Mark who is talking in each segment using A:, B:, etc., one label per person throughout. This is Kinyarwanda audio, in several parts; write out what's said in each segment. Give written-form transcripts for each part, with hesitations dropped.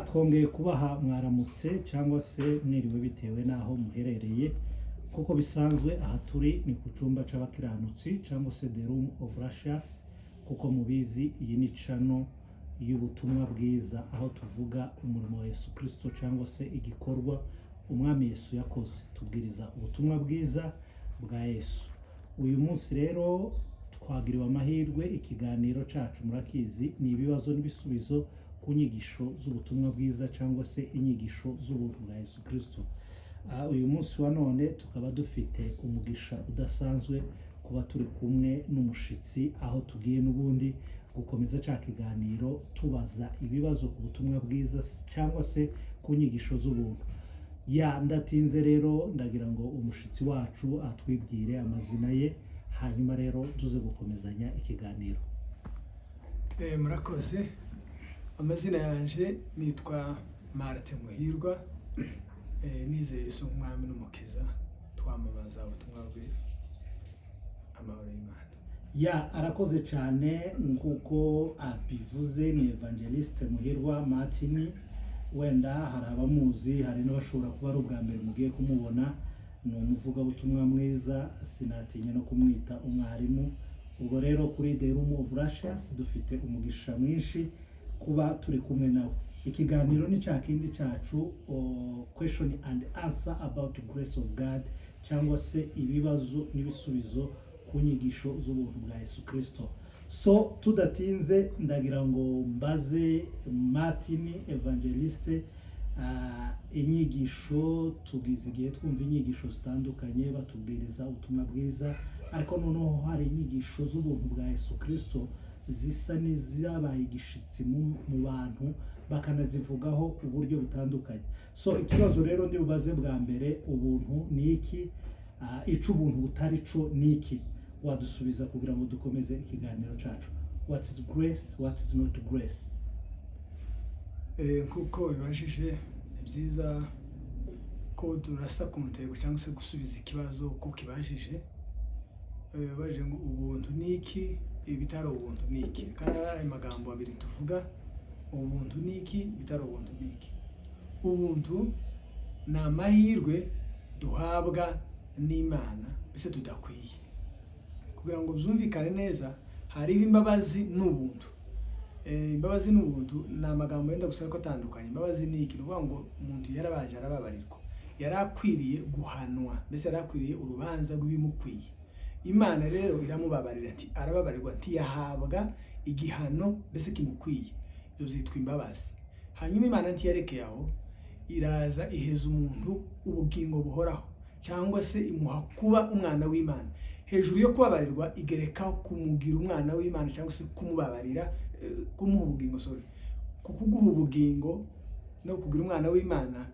A: twongeye kubaha mwaramutse cyangwa se mwiriwe bitewe n'aho muherereye. Kuko bisanzwe aha turi ni ku cyumba c'abakiranutsi cyangwa se the room of righteous, kuko mubizi iyi ni channel y'ubutumwa bwiza, aho tuvuga umurimo wa Yesu Kristo cyangwa se igikorwa umwami Yesu yakoze, tubwiriza ubutumwa bwiza bwa Yesu. Uyu munsi rero twagiriwe amahirwe, ikiganiro cacu murakizi ni ibibazo n'ibisubizo ku nyigisho z'ubutumwa bwiza cyangwa se inyigisho z'ubuntu bwa Yesu Kristo. Uyu munsi wa none tukaba dufite umugisha udasanzwe kuba turi kumwe n'umushitsi, aho tugiye n'ubundi gukomeza cya kiganiro tubaza ibibazo ku butumwa bwiza cyangwa se ku nyigisho z'ubuntu. Ndatinze rero ndagira ngo umushitsi wacu atwibwire amazina ye, hanyuma rero tuze gukomezanya ikiganiro.
B: Murakoze. Amazina yanje nitwa Martin Muhirwa, nizeye Yesu umwami n'umukiza, twamamaza ubutumwa bwe. Amahoro y'Imana.
A: Arakoze cyane, nkuko abivuze ni Evangeliste Muhirwa Martin. Wenda hari abamuzi, hari n'abashobora kuba ari ubwa mbere mugiye kumubona. Ni umuvugabutumwa mwiza, sinatinya no kumwita umwarimu. Ubwo rero kuri The Room of Righteous dufite umugisha mwinshi kuba turi kumwe nawe. Ikiganiro ni cya kindi cyacu, question and answer about the grace of God, cyangwa se ibibazo n'ibisubizo ku nyigisho z'ubuntu bwa Yesu Kristo. So tudatinze ndagira ngo mbaze Martin Evangeliste, inyigisho tugize igihe twumva inyigisho zitandukanye batubwiriza ubutumwa bwiza, ariko noneho hari inyigisho z'ubuntu bwa Yesu Kristo zisa n'izabaye igishitsi mu bantu, bakanazivugaho uburyo butandukanye. So ikibazo rero ndi bubaze bwa mbere, ubuntu ni iki? Ico ubuntu butari co ni iki? Wadusubiza kugira ngo dukomeze ikiganiro cacu. What is grace? What is not grace?
B: Kuko bibajije byiza ko turasa ku ntego cyangwa se gusubiza ikibazo uko kibajije. Baje ngo ubuntu ni iki, ibitaro ubuntu ni iki? Kandi ari magambo abiri tuvuga, ubuntu ni iki, ibitaro ubuntu ni iki? Ubuntu ni amahirwe duhabwa n'Imana bise tudakwiye. Kugira ngo byumvikane neza, hariho imbabazi n'ubuntu. Imbabazi n'ubuntu ni amagambo yenda gusa ko atandukanye. Imbabazi ni iki? Nuvuga ngo umuntu yarabaje arababarirwa, yarakwiriye guhanwa, mbese yarakwiriye urubanza rw'ibimukwiye. Imana rero iramubabarira ati arababarirwa, ati yahabwa igihano mbese kimukwiye. Ibyo zitwa imbabazi. Hanyuma Imana ntiyarekeye aho, iraza iheza umuntu ubugingo buhoraho, cyangwa se imuha kuba umwana w'Imana. Hejuru yo kubabarirwa igereka kumugira umwana w'Imana cyangwa se kumubabarira, kumuha ubugingo, kukuguha ubugingo no kugira umwana w'Imana.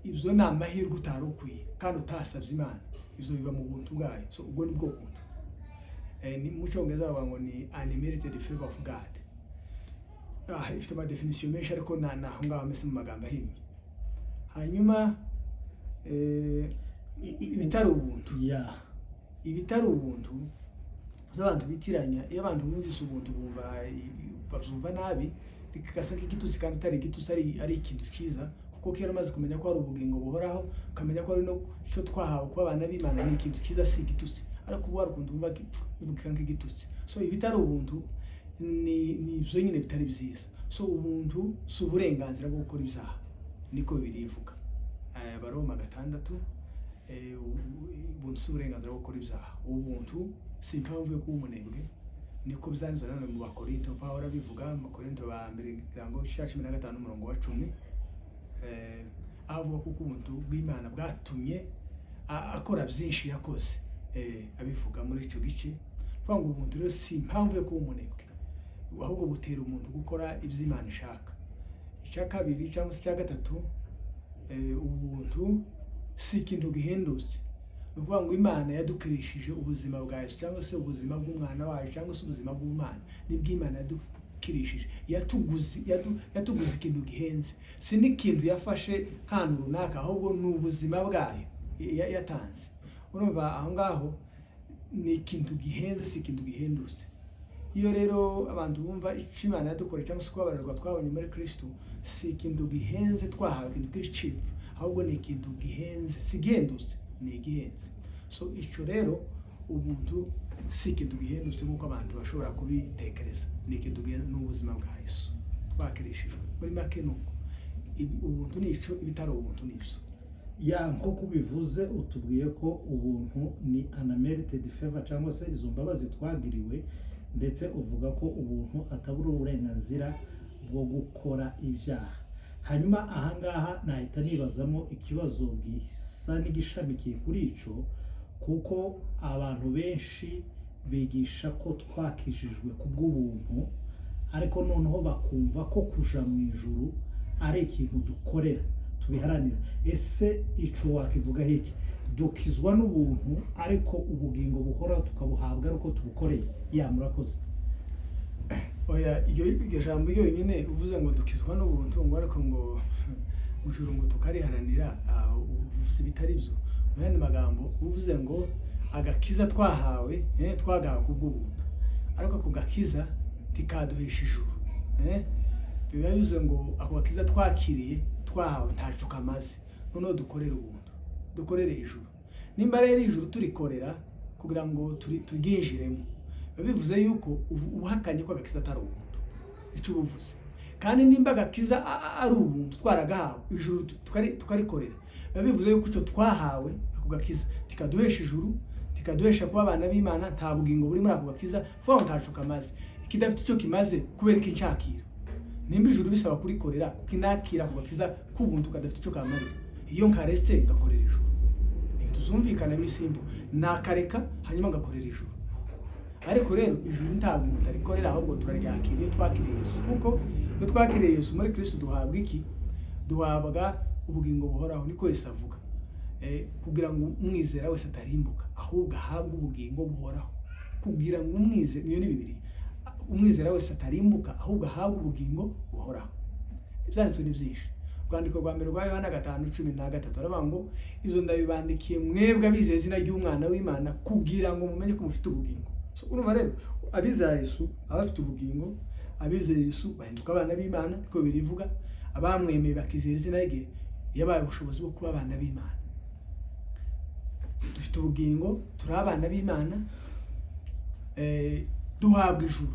B: Ibyo ni amahirwe utari ukwiye kandi utasabye Imana. Ibyo biba mu buntu bwayo. So ubwo ni bwo buntu. Ni mu Cyongereza bavuga ngo ni unmerited favor of God. Ifite ama definition menshi ariko naho ngaho amese mu magambo ahinnye. Hanyuma ibitari ubuntu. Ibitari ubuntu z'abantu bitiranya. Iyo abantu bumvise ubuntu babyumva nabi, rikasa nk'igitutsi kandi atari igitutsi, ari ikintu cyiza. Kuko kera maze kumenya ko ari ubugingo buhoraho, ukamenya ko ari no cyo twahawe kuba abana b'Imana, ni ikintu cyiza, si igitutsi. Ariko ubu warukundu umva bivuga nk'igitutsi. So ibitari ubuntu ni ibyo nyine bitari byiza. So ubuntu si uburenganzira bwo gukora ibyaha, niko birivuga. Abaroma 6, ubuntu si uburenganzira bwo gukora ibyaha. Ubuntu si impamvu yo kuba umunebwe, niko byanditswe nanone mu Bakorinto. Pawulo abivuga mu Bakorinto ba mbere irango 15:10. Avuga ko ubuntu bw'Imana bwatumye akora byinshi yakoze. Abivuga muri icyo gice. Vuga ngo ubuntu rero si impamvu yo kuba umunebwe, ahubwo butera umuntu gukora ibyo Imana ishaka. Icya kabiri cyangwa se icya gatatu, ubuntu si ikintu gihendutse. Ni ukuvuga ngo Imana yadukirishije ubuzima bwa Yesu, cyangwa se ubuzima bw'umwana wayo, cyangwa se ubuzima bw'Imana. Nibwo Imana yadukirishije, yatuguze ikintu gihenze. Si n'ikintu yafashe nk'ahantu runaka, ahubwo ni ubuzima bwayo yatanze. Urumva aho ngaho ni ikintu gihenze, si ikintu gihendutse. iyo rero abantu bumva icyo Imana yadukoreye cyangwa se kubabarirwa twabonye muri Kristo, si ikintu gihenze twahawe, ikintu kiri cheap, ahubwo ni ikintu gihenze, si gihendutse, ni igihenze. So icyo rero ubuntu si ikintu gihendutse nk'uko abantu bashobora kubitekereza, ni ikintu gihenze, n'ubuzima bwa Yesu twakirishijwe. Muri make nuko ubuntu ni ico, ibitari ubuntu ni ibyo.
A: Ya nk'uko ubivuze, utubwiye ko ubuntu ni unmerited favor cyangwa se izo mbabazi twagiriwe, ndetse uvuga ko ubuntu atabura uburenganzira bwo gukora ibyaha. Hanyuma ahangaha nahita nibazamo ikibazo gisa n'igishamikiye kuri ico, kuko abantu benshi bigisha ko twakijijwe kubw'ubuntu, ariko noneho bakumva ko kuja mu ijuru ari ikintu dukorera tubiharanira. Ese ico wakivuga iki? Dukizwa n'ubuntu ariko ubugingo buhoraho tukabuhabwa ariko tubukoreye? Ya, murakoze.
B: Oya, iyo jambo yonyine uvuze ngo dukizwa n'ubuntu ngo ariko ngo ujuru ngo tukariharanira, uvuze bitari byo. Mu yandi magambo uvuze ngo agakiza twahawe, twagahawe kubw'ubuntu, ariko ako gakiza tikaduhesha ijuru. Biba bivuze ngo ako gakiza twakiriye twahawe ntaco kamaze, noneho dukorere ubuntu, dukorere ijuru. Nimba rero ijuru turikorera kugira ngo turyinjiremo, biba bivuze yuko uhakanye ko agakiza atari ubuntu, ico ubuvuze. Kandi nimba agakiza ari ubuntu twaragahawe, ijuru tukarikorera, biba bivuze yuko ico twahawe ako gakiza tikaduhesha ijuru, tikaduhesha kuba abana b'Imana, nta bugingo buri muri ako gakiza, vuga ngo ntaco kamaze. Ikidafite ico kimaze kubera iki nshakira? Nimba ijuru bisaba kurikorera, kuko inakira ako gakiza k'ubuntu kadafite ico kamarira, iyo nkaretse ngakorera ijuru. Tuzumvikana bisimbo, nakareka hanyuma ngakorera ijuru. Ariko rero ijuru ntabwo mutarikorera, ahubwo turaryakiriye twakiriye Yesu. Kuko iyo twakiriye Yesu muri Kristo duhabwa iki? Duhabwa ubugingo buhoraho, niko Yesu avuga. Kugira ngo umwizera wese atarimbuka, ahubwo ahabwe ubugingo buhoraho. Kugira ngo umwizera, niyo ni Bibiliya, umwizera wese atarimbuka, ahubwo ahabwe ubugingo buhoraho. Ibyanditswe ni byinshi. Urwandiko rwa mbere rwa Yohana 5:13 aravuga ngo izo ndabibandikiye mwebwe abizeye izina ry'umwana w'Imana, kugira ngo mumenye ko mufite ubugingo. So urumva rero abizeye Yesu abafite ubugingo, abizeye Yesu bahinduka abana b'Imana, niko birivuga. Abamwemeye bakizera izina rye yabaye ubushobozi bwo kuba abana b'Imana. Dufite ubugingo, turi abana b'Imana, duhabwa ijuru.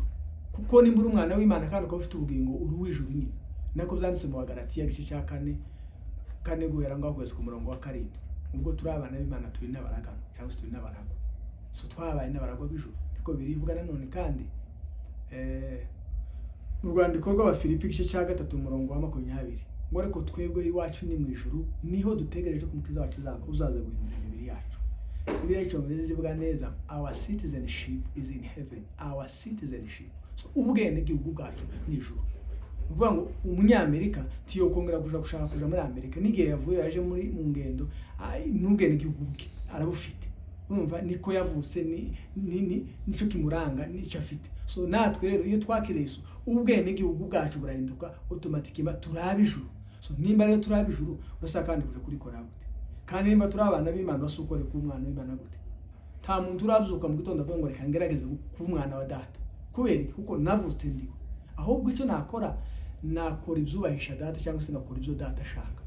B: Kuko nimba uri umwana w'Imana kandi ukaba ufite ubugingo, uri uw'ijuru nyine. Nako byanditse mu Galatiya igice cya 4 guhera ngaho kugeza ku murongo wa 7. Ubwo turi abana b'Imana turi n'abaragano cyangwa se turi n'abaragwa. So twabaye n'abaragwa b'ijuru, niko birivuga nanone. Kandi mu rwandiko rw'Abafilipi igice cya 3 umurongo wa 20 ngo ariko twebwe iwacu ni mu ijuru, niho dutegereje ko umukiza wacu uzaza guhindura imibiri yacu. Bibiliya y'Icyongereza ivuga neza, our citizenship is in heaven. Our citizenship, so ubwene bw'igihugu bwacu ni ijuru. Uvuga ngo umunyamerika tiyo kongera gushaka kuja muri Amerika, n'igihe yavuye yaje mu ngendo, n'ubwene igihugu bwe arabufite. Urumva niko yavutse, nico kimuranga, nico afite. So natwe rero iyo twakiriye Yesu, ubwene igihugu bwacu burahinduka automatically, turaba ijuru. So nimba rero turaba ijuru, urasaka kandi kuja kurikora gute? Kandi nimba turi abana b'Imana, basukore ku mwana w'Imana gute? Nta muntu urabyuka mu gitondo avuga ngo reka ngerageze ku mwana wa data. Kubera iki? Kuko navutse ndiwe. Ahubwo icyo nakora ibyubahisha data, cyangwa se ngakora ibyo data ashaka.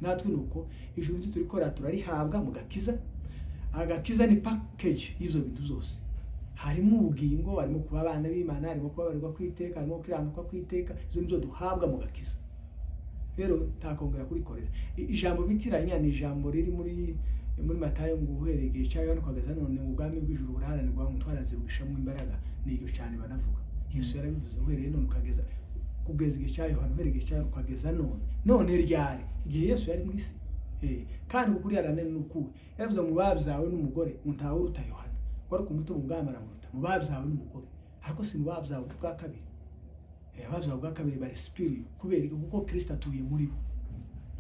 B: Natwe nuko ijuru turikora turarihabwa mu gakiza. Agakiza ni package y'ibyo bintu byose. Harimo ubugingo, harimo kuba abana b'Imana, harimo kubabarirwa kwiteka, harimo kiranuka kwiteka. Ibyo nibyo duhabwa mu gakiza. Rero takongera kurikorera. Ijambo bitiranya ni ijambo riri muri Matayo ngo uhereye igihe cya Yohana kugeza none ubwami bw'ijuru buraharanirwa ngo twaranze bugishamo imbaraga. Ni iryo cyane banavuga. Yesu yarabivuze uhereye none ukageza kugeza igihe cya Yohana, uhereye igihe cya ukageza none ryari igihe Yesu yari mu isi. Kandi kuri yarane n'ukuri yaravuze mu babyawe n'umugore muntawe uruta Yohana, ngo ari ku muto ubwamara muruta mu babyawe n'umugore, ariko si mu babyawe bwa kabiri. Ababyawe bwa kabiri bari spirit, kubera kuko Kristo atuye muri bo.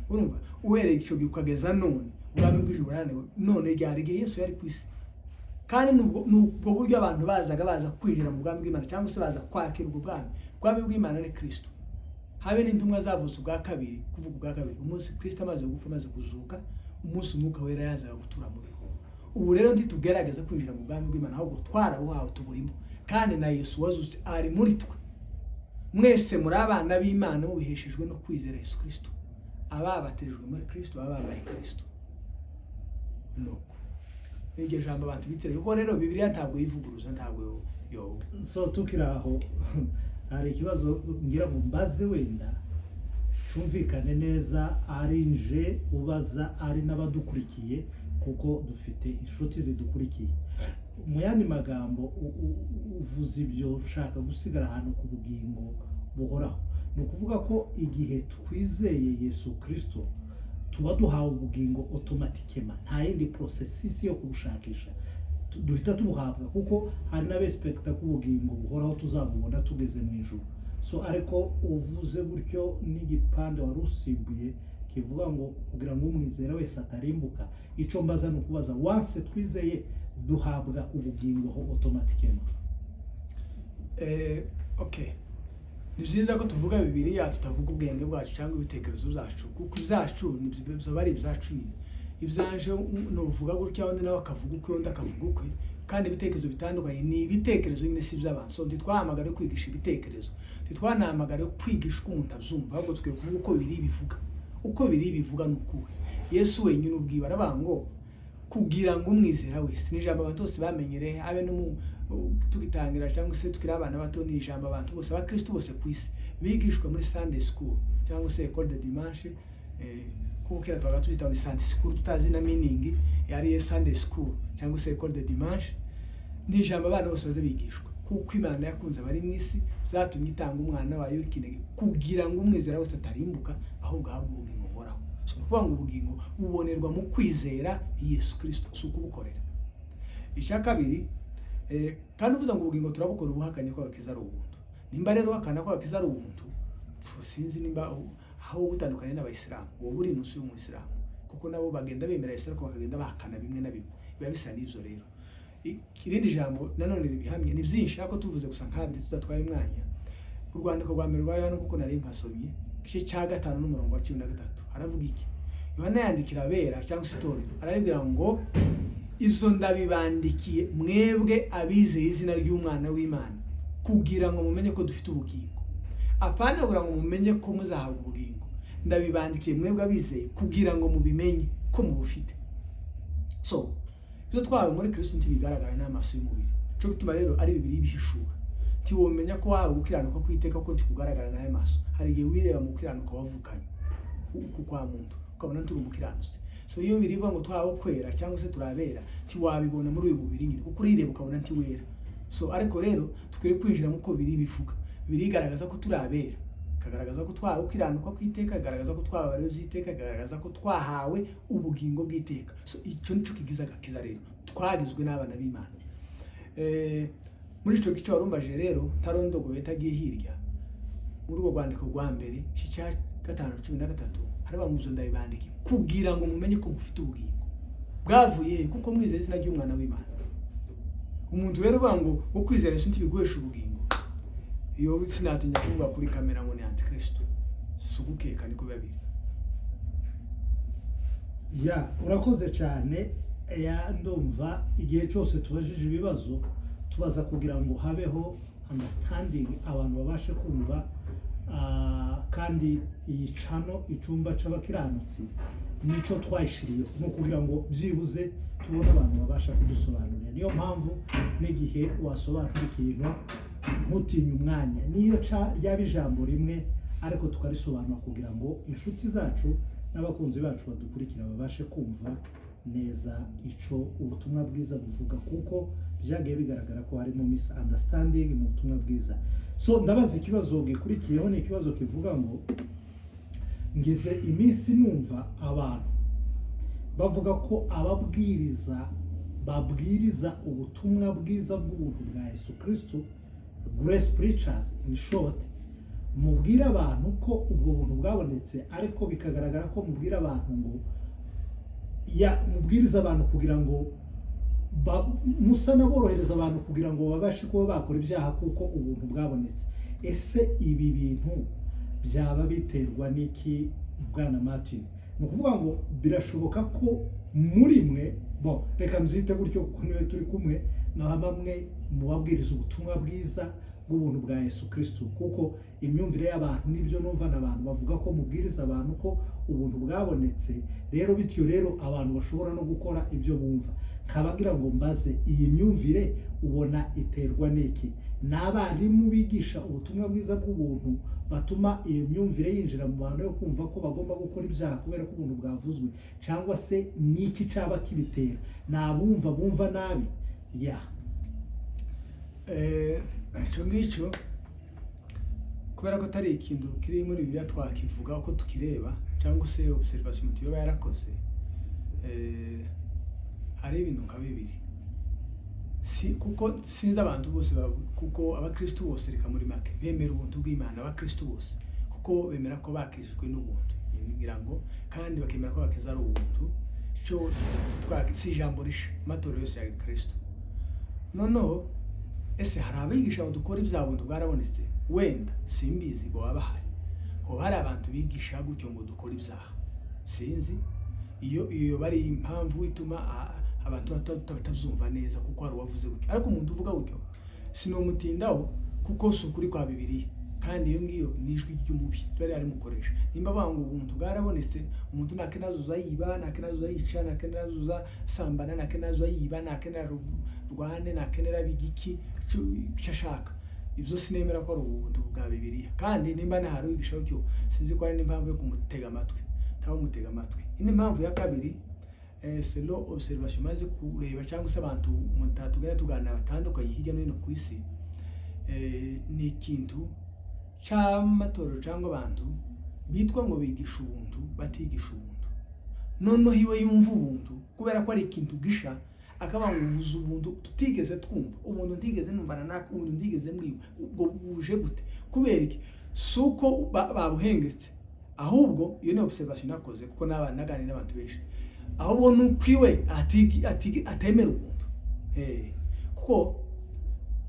B: Urumva uhereye icyo gihe ukageza none ubwami bw'ijuru buraharanirwa, none ryari igihe Yesu yari ku isi. Kandi nubwo buryo abantu baza kwinjira mu bwami bw'Imana, cyangwa se baza kwakira ubwo bwami bw'Imana ni Kristo. Habe n'intumwa zavutse ubwa kabiri, kuvuga ubwa kabiri umunsi Kristo amaze gupfa, amaze kuzuka, umunsi umwuka wera yazaga gutura muri bo. Ubu rero ntitugerageza kwinjira mu bwami bw'Imana, ahubwo twarabuhawe tuburimo. kandi na Yesu wazutse ari muri twe. Mwese muri abana b'Imana mubiheshejwe no kwizera Yesu Kristo, ababatirijwe muri Kristo, abambaye Kristo. Nuko iryo jambo abantu bitire, kuko rero Bibiliya ntabwo yivuguruza, ntabwo yo.
A: So tukiraho hari ikibazo ngira ngo mbaze wenda cyumvikane neza, ari nje ubaza ari n'abadukurikiye, kuko dufite inshuti zidukurikiye. Mu yandi magambo uvuze ibyo ushaka gusigara ahantu ku bugingo buhoraho. Ni ukuvuga ko igihe twizeye Yesu Kristo tuba duhawe ubugingo automatikema, nta yindi processus yo kubushakisha, duhita tubuhabwa, kuko hari n'abespekta ko ubugingo buhoraho tuzabubona tugeze mu ijuru. So ariko uvuze gutyo n'igipande warusimbuye kivuga ngo kugira ngo umwizera wese atarimbuka, ico mbaza no kubaza once twizeye duhabwa ubugingo automatikema.
B: Okay, ni byiza ko tuvuga Bibiliya, tutavuga ubwenge bwacu cyangwa ibitekerezo byacu, kuko ibyacu nibyo bari ibyacu nyine. Ibyanje nuvuga gutya, undi nawe akavuga uko, undi akavuga uko, kandi ibitekerezo bitandukanye ni ibitekerezo nyine, si iby'abantu. So ntitwahamagare kwigisha ibitekerezo, ntitwanahamagare kwigisha uko umuntu abyumva, ahubwo tukwiye kuvuga uko biri bivuga. Uko biri bivuga ni ukuhe. Yesu wenyine ubwiwe aravuga ngo kugira ngo umwizera wese, ni ijambo abantu bose bamenyereye, abe no tugitangira cyangwa se tukiri abana bato, ni ijambo abantu bose abakristo bose ku isi bigishwa muri Sunday school cyangwa se école de dimanche, kuko kera twaga tuzita ni Sunday school, tutazi na meaning yari Sunday school cyangwa se école de dimanche. Ni ijambo abana bose baze bigishwa, kuko Imana yakunze abari mu isi, zatumye itanga umwana wayo w'ikinege kugira ngo umwizera wese atarimbuka, ahubwo ahabwe ubugingo buhoraho. So kuvuga ngo ubugingo bubonerwa mu kwizera Yesu Kristo, si ukubukorera. Icya kabiri, kandi uvuze ngo ubugingo turabukora ubuhakanye ko agakiza ari ubuntu. Nimba rero hakana ko agakiza ari ubuntu, sinzi nimba aho utandukanye n'abayisilamu, uwo buri nusu y'umuyisilamu, kuko nabo bagenda bemera Yesu ariko bakagenda bahakana bimwe na bimwe, biba bisa n'ibyo rero. Irindi jambo nanone ribihamye ni byinshi, ariko tuvuze gusa nk'abiri tudatwaye umwanya. Urwandiko rwa mbere rwa Yohana, kuko nari mpasomye igice cya 5 n'umurongo wa 13, haravuga iki? Yohana yandikira abera cyangwa se itorero, arabibwira ngo ibyo ndabibandikiye mwebwe abizeye izina ry'umwana w'Imana, kugira ngo mumenye ko dufite ubugingo. Apana kugira ngo mumenye ko muzahabwa ubugingo, ndabibandikiye mwebwe abizeye kugira ngo mubimenye ko mubufite. So ibyo twawe muri Kristo ntibigaragara n'amaso y'umubiri, cyo gutuma rero ari Bibiliya ibihishura. Ntiwomenya ko wawe gukiranuka kwiteka ko ntikugaragara n'ayo maso. Hari igihe wireba mu gukiranuka wavukanye kwa muntu, ukabona turi umukiranutsi. So iyo birivuga ngo twaho kwera cyangwa se turabera, ntiwabibona muri uyu mubiri nyine, kuko urireba ukabona ntiwera. So ariko rero tukwiye kwinjira mu ko biri bivuga. Birigaragaza ko turabera, kagaragaza ko twahawe ukiranuka kwiteka, kagaragaza ko twababariwe by'iteka, kagaragaza ko twahawe ubugingo bw'iteka. So icyo nico kigiza agakiza rero, twagizwe n'abana b'Imana. Muri ico gice warumbaje rero tarondogoye tagiye hirya, muri urwo rwandiko rwa mbere cya 5:13 haraba mu byo ndabibandike kugira ngo mumenye ko mufite ubugingo bwavuye kuko mwizeye izina ry'umwana w'Imana. Umuntu rero uvuga ngo wo kwizera Yesu ntibiguhesha ubugingo, iyo sinatinya kuvuga kuri kamera ngo ni antikristo, sugukeka niko babiri.
A: Ya urakoze cyane. Ya ndumva igihe cyose tubajije ibibazo tubaza kugira ngo habeho understanding, abantu babashe kumva, kandi iyi cano icyumba c'abakiranutsi nico twayishiriye no kugira ngo byibuze tubone abantu babasha kudusobanurira. Niyo mpamvu n'igihe wasobanura ikintu ntutinye umwanya, niyo ryaba ijambo rimwe ariko tukarisobanura kugira ngo inshuti zacu n'abakunzi bacu badukurikira babashe kumva neza ico ubutumwa bwiza buvuga, kuko byagiye bigaragara ko harimo misunderstanding mu butumwa bwiza. So ndabaza ikibazo gikurikiyeho, ni ikibazo kivuga ngo ngize iminsi numva abantu bavuga ko ababwiriza babwiriza ubutumwa bwiza bw'ubuntu bwa Yesu Kristo, grace preachers in short, mubwira abantu ko ubwo buntu bwabonetse, ariko bikagaragara ko mubwira abantu ngo mubwiriza abantu kugira ngo musa naborohereza abantu kugira ngo babashe kuba bakora ibyaha kuko ubuntu bwabonetse. Ese ibi bintu byaba biterwa n'iki Bwana Martin? Ni ukuvuga ngo birashoboka ko muri mwe, reka mzite gutyo kuko niwe turi kumwe, na bamwe mu babwiriza ubutumwa bwiza bw'ubuntu bwa Yesu Kristo, kuko imyumvire y'abantu n'ibyo numva n'abantu bavuga ko mubwiriza abantu ko ubuntu bwabonetse, rero bityo rero abantu bashobora no gukora ibyo bumva. Nkabagira ngo mbaze, iyi myumvire ubona iterwa n'iki? N'abarimu bigisha ubutumwa bwiza bw'ubuntu batuma iyo myumvire yinjira mu bantu yo kumva ko bagomba gukora ibyaha kubera ko ubuntu bwavuzwe, cyangwa se n'iki cyaba kibitera? N'abumva bumva nabi ya
B: icyo ngicyo kubera ko atari ikintu kiri muri Bibiliya twakivuga uko tukireba, cyangwa se observation umuntu yoba yarakoze. Hari ibintu nka bibiri, kuko sinzi abantu bose, kuko abakristo bose reka muri make bemera ubuntu bw'Imana. Abakristo bose kuko bemera ko bakijijwe n'ubuntu, ngira ngo kandi bakemera ko bakiza ari ubuntu, cyo si ijambo risha amatorero yose ya Kristo. Noneho ese hari abigisha ngo dukora ibya buntu bwarabonetse? Wenda simbizi ngo baba bahari, hoba hari abantu bigisha gutyo ngo dukora ibyaha, sinzi. Iyo bari impamvu ituma abantu batabyumva neza, kuko hari uwavuze gutyo. Ariko umuntu uvuga gutyo sinomutindaho, kuko si ukuri kwa Bibiliya, kandi iyo ngiyo ni ijwi ry'umubi bari arimukoresha. Nimba banga ubuntu bwarabonetse, umuntu nakenazuza yiba, nakenazuza yica, nakenazuza sambana, nakenazuza yiba, nakenera rwane, nakenera bigiki cyashaka, ibyo sinemera ko ari ubuntu bwa Bibiliya. Kandi nimba nahari wigisha gutyo, sinzi ko ari n'impamvu yo kumutega amatwi, mutega amatwi. Indi mpamvu ya kabiri, selo observation maze kureba, cyangwa se abantu tugenda tuganira batandukanye hirya no hino ku isi, ni ikintu cy'amatorero cyangwa abantu bitwa ngo bigisha ubuntu batigisha ubuntu. Noneho iwe yumva ubuntu kubera ko ari ikintu gisha, akaba ngo uvuze ubuntu tutigeze twumva, ubuntu ntigeze numvana nako, ubuntu ntigeze mbwiwe, ubwo buje gute? Kubera iki? Suko babuhengetse, ahubwo iyo ni observation nakoze, kuko n'abana naganira n'abantu benshi, ahubwo nukwiwe atemera ubuntu. Kuko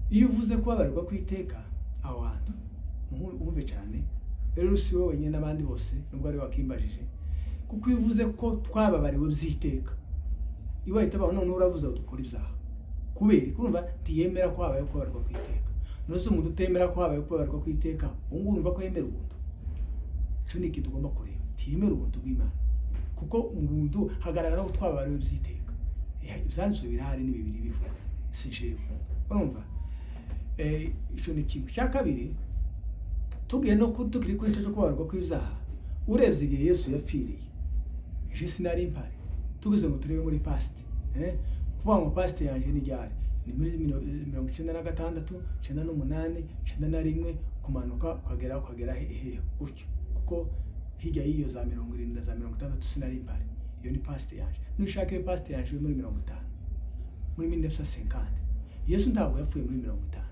B: iyo uvuze ko babarirwa kwiteka aho hantu umve cyane, rero si wowe wenyine n'abandi bose nubwo ari wakimbajije, kuko iyo uvuze ko twababariwe byiteka, iwe ahita baho none uravuze ngo dukora ibyaha. Kubera kurumva ntiyemera ko habaye ko babarirwa kwiteka. None se umuntu utemera ko habaye ko babarirwa kwiteka, ubu urumva ko yemera ubuntu? Cyo ni ikintu tugomba kureba, ntiyemera ubuntu bw'Imana, kuko mu buntu hagaragara ko twababariwe byiteka. Ibyanditswe birahari ni Bibiliya bivuga, si jewe. Urumva? Icyo ni kimwe. Cya kabiri, tugiye no tukiri kuri cyo kubabarwa kw'ibyaha, urebye igihe Yesu yapfiriye, je sinari impari, tugize ngo turebe muri past, kuvuga ngo past yanje ni ryari? Ni muri 1996, 98, 91 kumanuka ukagera hehe utyo, kuko hirya y'iyo za 70 na za 60 sinari impari. Iyo ni past yanje. Nushaka iyo past yanje muri 50, muri 1950. Yesu ntabwo yapfuye muri 50,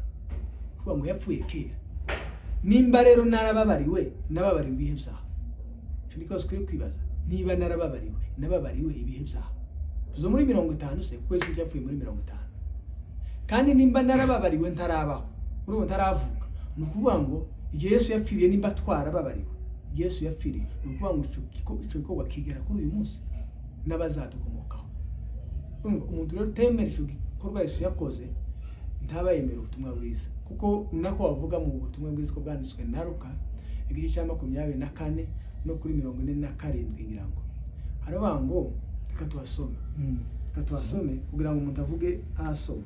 B: kuvuga ngo yapfuye kera. Nimba rero narababariwe, nababariwe ibihe byaha. Cyo niko kuri kwibaza, niba nababariwe ibihe byaha zo muri 50 se, kuko Yesu yapfuye muri 50. Kandi nimba narababariwe ntarabaho, urumva ntaravuka, ni ukuvuga ngo igihe Yesu yapfiriye, nimba twarababariwe igihe Yesu yapfiriye, ni ukuvuga ngo icyo gikorwa kigera kuri uyu munsi n'abazadukomokaho. Umuntu rero utemera icyo gikorwa Yesu yakoze, ntaba yemera ubutumwa bwiza, kuko nako bavuga mu butumwa bwiza ko bwanditswe na Luka igice cya 24 no kuri 47, ngira ngo haravuga ngo reka tuhasome kugira ngo umuntu avuge ahasoma.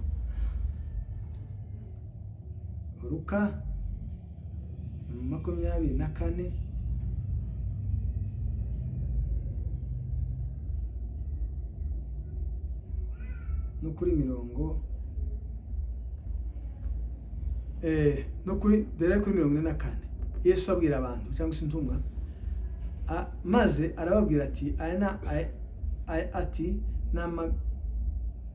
B: Luka 24 no kuri mirongo no kuri 44. Yesu abwira abantu cyangwa se intumwa, maze arababwira ati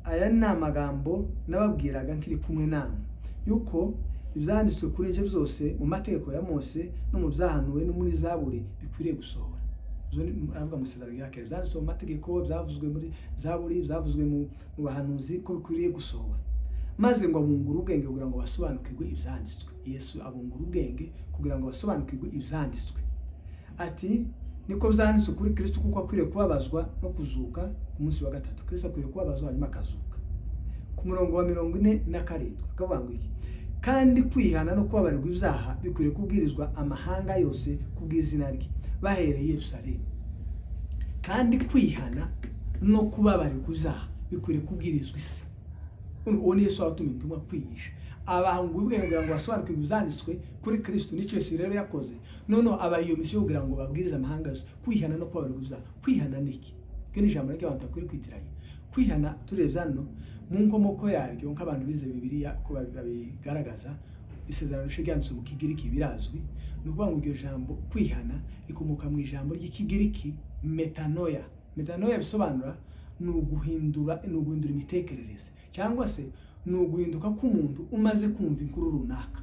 B: aya ni amagambo nababwiraga nkiri kumwe namwe, yuko ibyanditswe kuri nje byose mu mategeko ya Mose no mu byahanuwe no muri Zaburi bikwiriye gusohora. Avuga mu Isezerano rya Kera, byanditswe mu mategeko, byavuzwe muri Zaburi, byavuzwe mu bahanuzi ko bikwiriye gusohora. Maze ngo abungura ubwenge kugira ngo basobanukirwe ibyanditswe. Yesu abungura ubwenge kugira ngo basobanukirwe ibyanditswe. Ati niko byanditswe kuri Kristo, kuko akwiriye kubabazwa no kuzuka ku munsi wa gatatu. Kristo akwiriye kubabazwa hanyuma akazuka. Ku umurongo wa 47 akavuga ngo iki, kandi kwihana no kubabarirwa ibyaha bikwiriye kubwirizwa amahanga yose kubw'izina rye bahereye Yerusalemu. Kandi kwihana no kubabarirwa ibyaha bikwiriye kubwirizwa isi. Uwo ni Yesu watumye ubutumwa kwigisha abantu kugira ngo basobanukirwe ibyanditswe kuri Kristo, nicyo Yesu rero yakoze. Noneho aba iyo misiyo kugira ngo babwirize amahanga yose kwihana no kubabarirwa ibyaha. Kwihana ni iki? Byo ni ijambo ry'abantu bakwiriye kwitiranya. Kwihana turebye hano mu nkomoko yaryo nk'abantu bize Bibiliya uko babigaragaza, isezerano rishya ryanditse mu Kigiriki birazwi. Ni ukuvuga ngo iryo jambo kwihana rikomoka mu ijambo ry'Ikigiriki metanoia. Metanoia bisobanura ni uguhindura imitekerereze, cyangwa se ni uguhinduka k'umuntu umaze kumva inkuru runaka.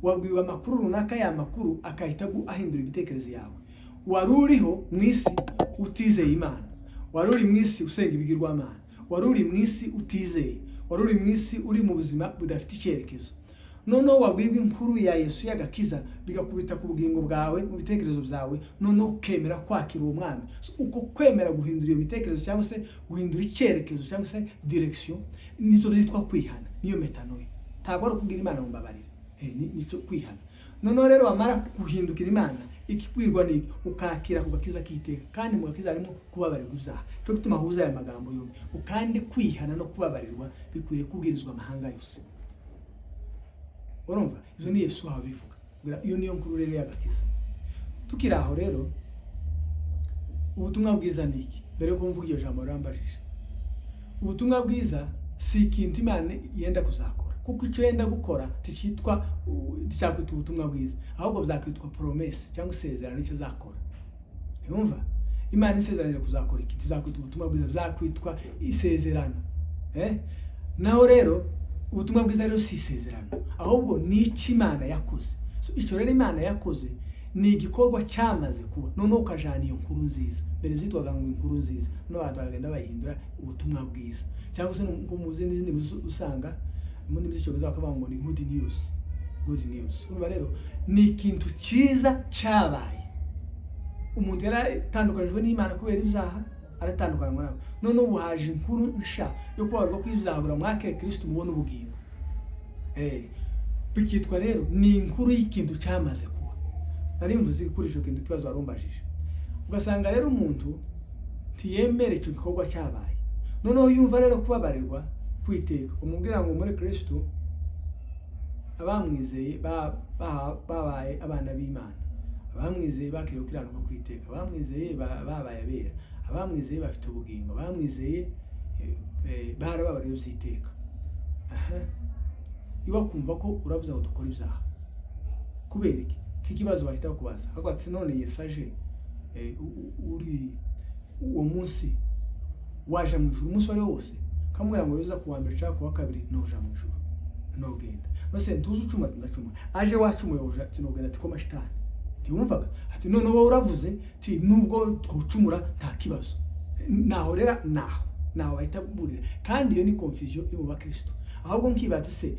B: Wabwiwe amakuru runaka, ya makuru akahita ahindura imitekerereze yawe. Wari uriho mu isi utizeye Imana, wari uri mu isi usenga ibigirwamana, wari uri mu isi utizeye, wari uri mu isi uri mu buzima budafite icyerekezo. Noneho wabwirwa inkuru ya Yesu y'agakiza, bigakubita ku bugingo bwawe, mu bitekerezo byawe, noneho ukemera kwakira uwo mwami. Uko kwemera guhindura iyo mitekerezo cyangwa se guhindura icyerekezo cyangwa se direction, nicyo byitwa kwihana, niyo metanoia. Ntabwo ari ukubwira Imana mumbabarire, nicyo kwihana. Noneho rero wamara guhindukira Imana, ikikwirwa ni ukakira ku gakiza k'iteka, kandi mu gakiza harimo kubabarirwa ibyaha. Cyo gituma huza aya magambo yombi, kandi kwihana no kubabarirwa bikwiriye kubwirizwa amahanga yose. Urumva, izo ni Yesu wabivuga. Iyo niyo nkuru rero y'agakiza. Tukiri aho rero, ubutumwa bwiza ni iki? Mbere yo kumvuga iryo jambo rambajije, ubutumwa bwiza si ikintu Imana yenda kuzakora, kuko icyo yenda gukora cyakwitwa ubutumwa bwiza, ahubwo byakwitwa promesse cyangwa isezerano icyo azakora. Yumva, Imana isezeranije kuzakora iki, byakwitwa ubutumwa bwiza, byakwitwa isezerano. Naho rero ubutumwa bwiza rero si isezerano, ahubwo ni icyo Imana yakoze. Icyo rero Imana yakoze ni igikorwa cyamaze kuba, noneho ukajana iyo nkuru nziza. Mbere zitwaga ngo inkuru nziza, noneho bagenda bahindura ubutumwa bwiza, cyangwa se ngo mu zindi usanga mu ndimi z'icyongereza bakavuga ngo ni good news. Good news. Urumva rero ni ikintu cyiza cyabaye. Umuntu yaratandukanijwe n'Imana kubera ibyaha, aratandukanywa nawe. Noneho ubu haje inkuru nsha yo kubabarwa kw'ibyaha, mwakire Kristo mubone ubugingo. Bikitwa rero ni inkuru y'ikintu cyamaze kuba. Nari mvuze kuri icyo kintu kibazo warumbajije. Ugasanga rero umuntu ntiyemere icyo gikorwa cyabaye. Noneho yumva rero kubabarirwa kwiteka. Umubwira ngo muri Kristo abamwizeye babaye abana b'Imana. Abamwizeye bakiriye gukiranuka kwiteka. Abamwizeye babaye abera. Abamwizeye bafite ubugingo. Abamwizeye barababariye uziteka. Iwa kumva ko uravuza ngo dukora ibyaha. Kubera iki? Kikibazo bahita kubaza. Hagwatse none Yesu aje uri uwo munsi waje mu ijuru, umunsi wari wose kamubwira ngo yoza kuwa mbere cyangwa kuwa kabiri noja mu ijuru nogenda. Nose ntuzi ucuma ndacuma. Aje wacumuye oja tinogenda tikoma shitani. Ntiwumvaga ati none wowe uravuze ti nubwo twucumura nta kibazo. Naho rera naho bahita burira. Kandi iyo ni confusion iri mu bakristo. Ahubwo nkibata se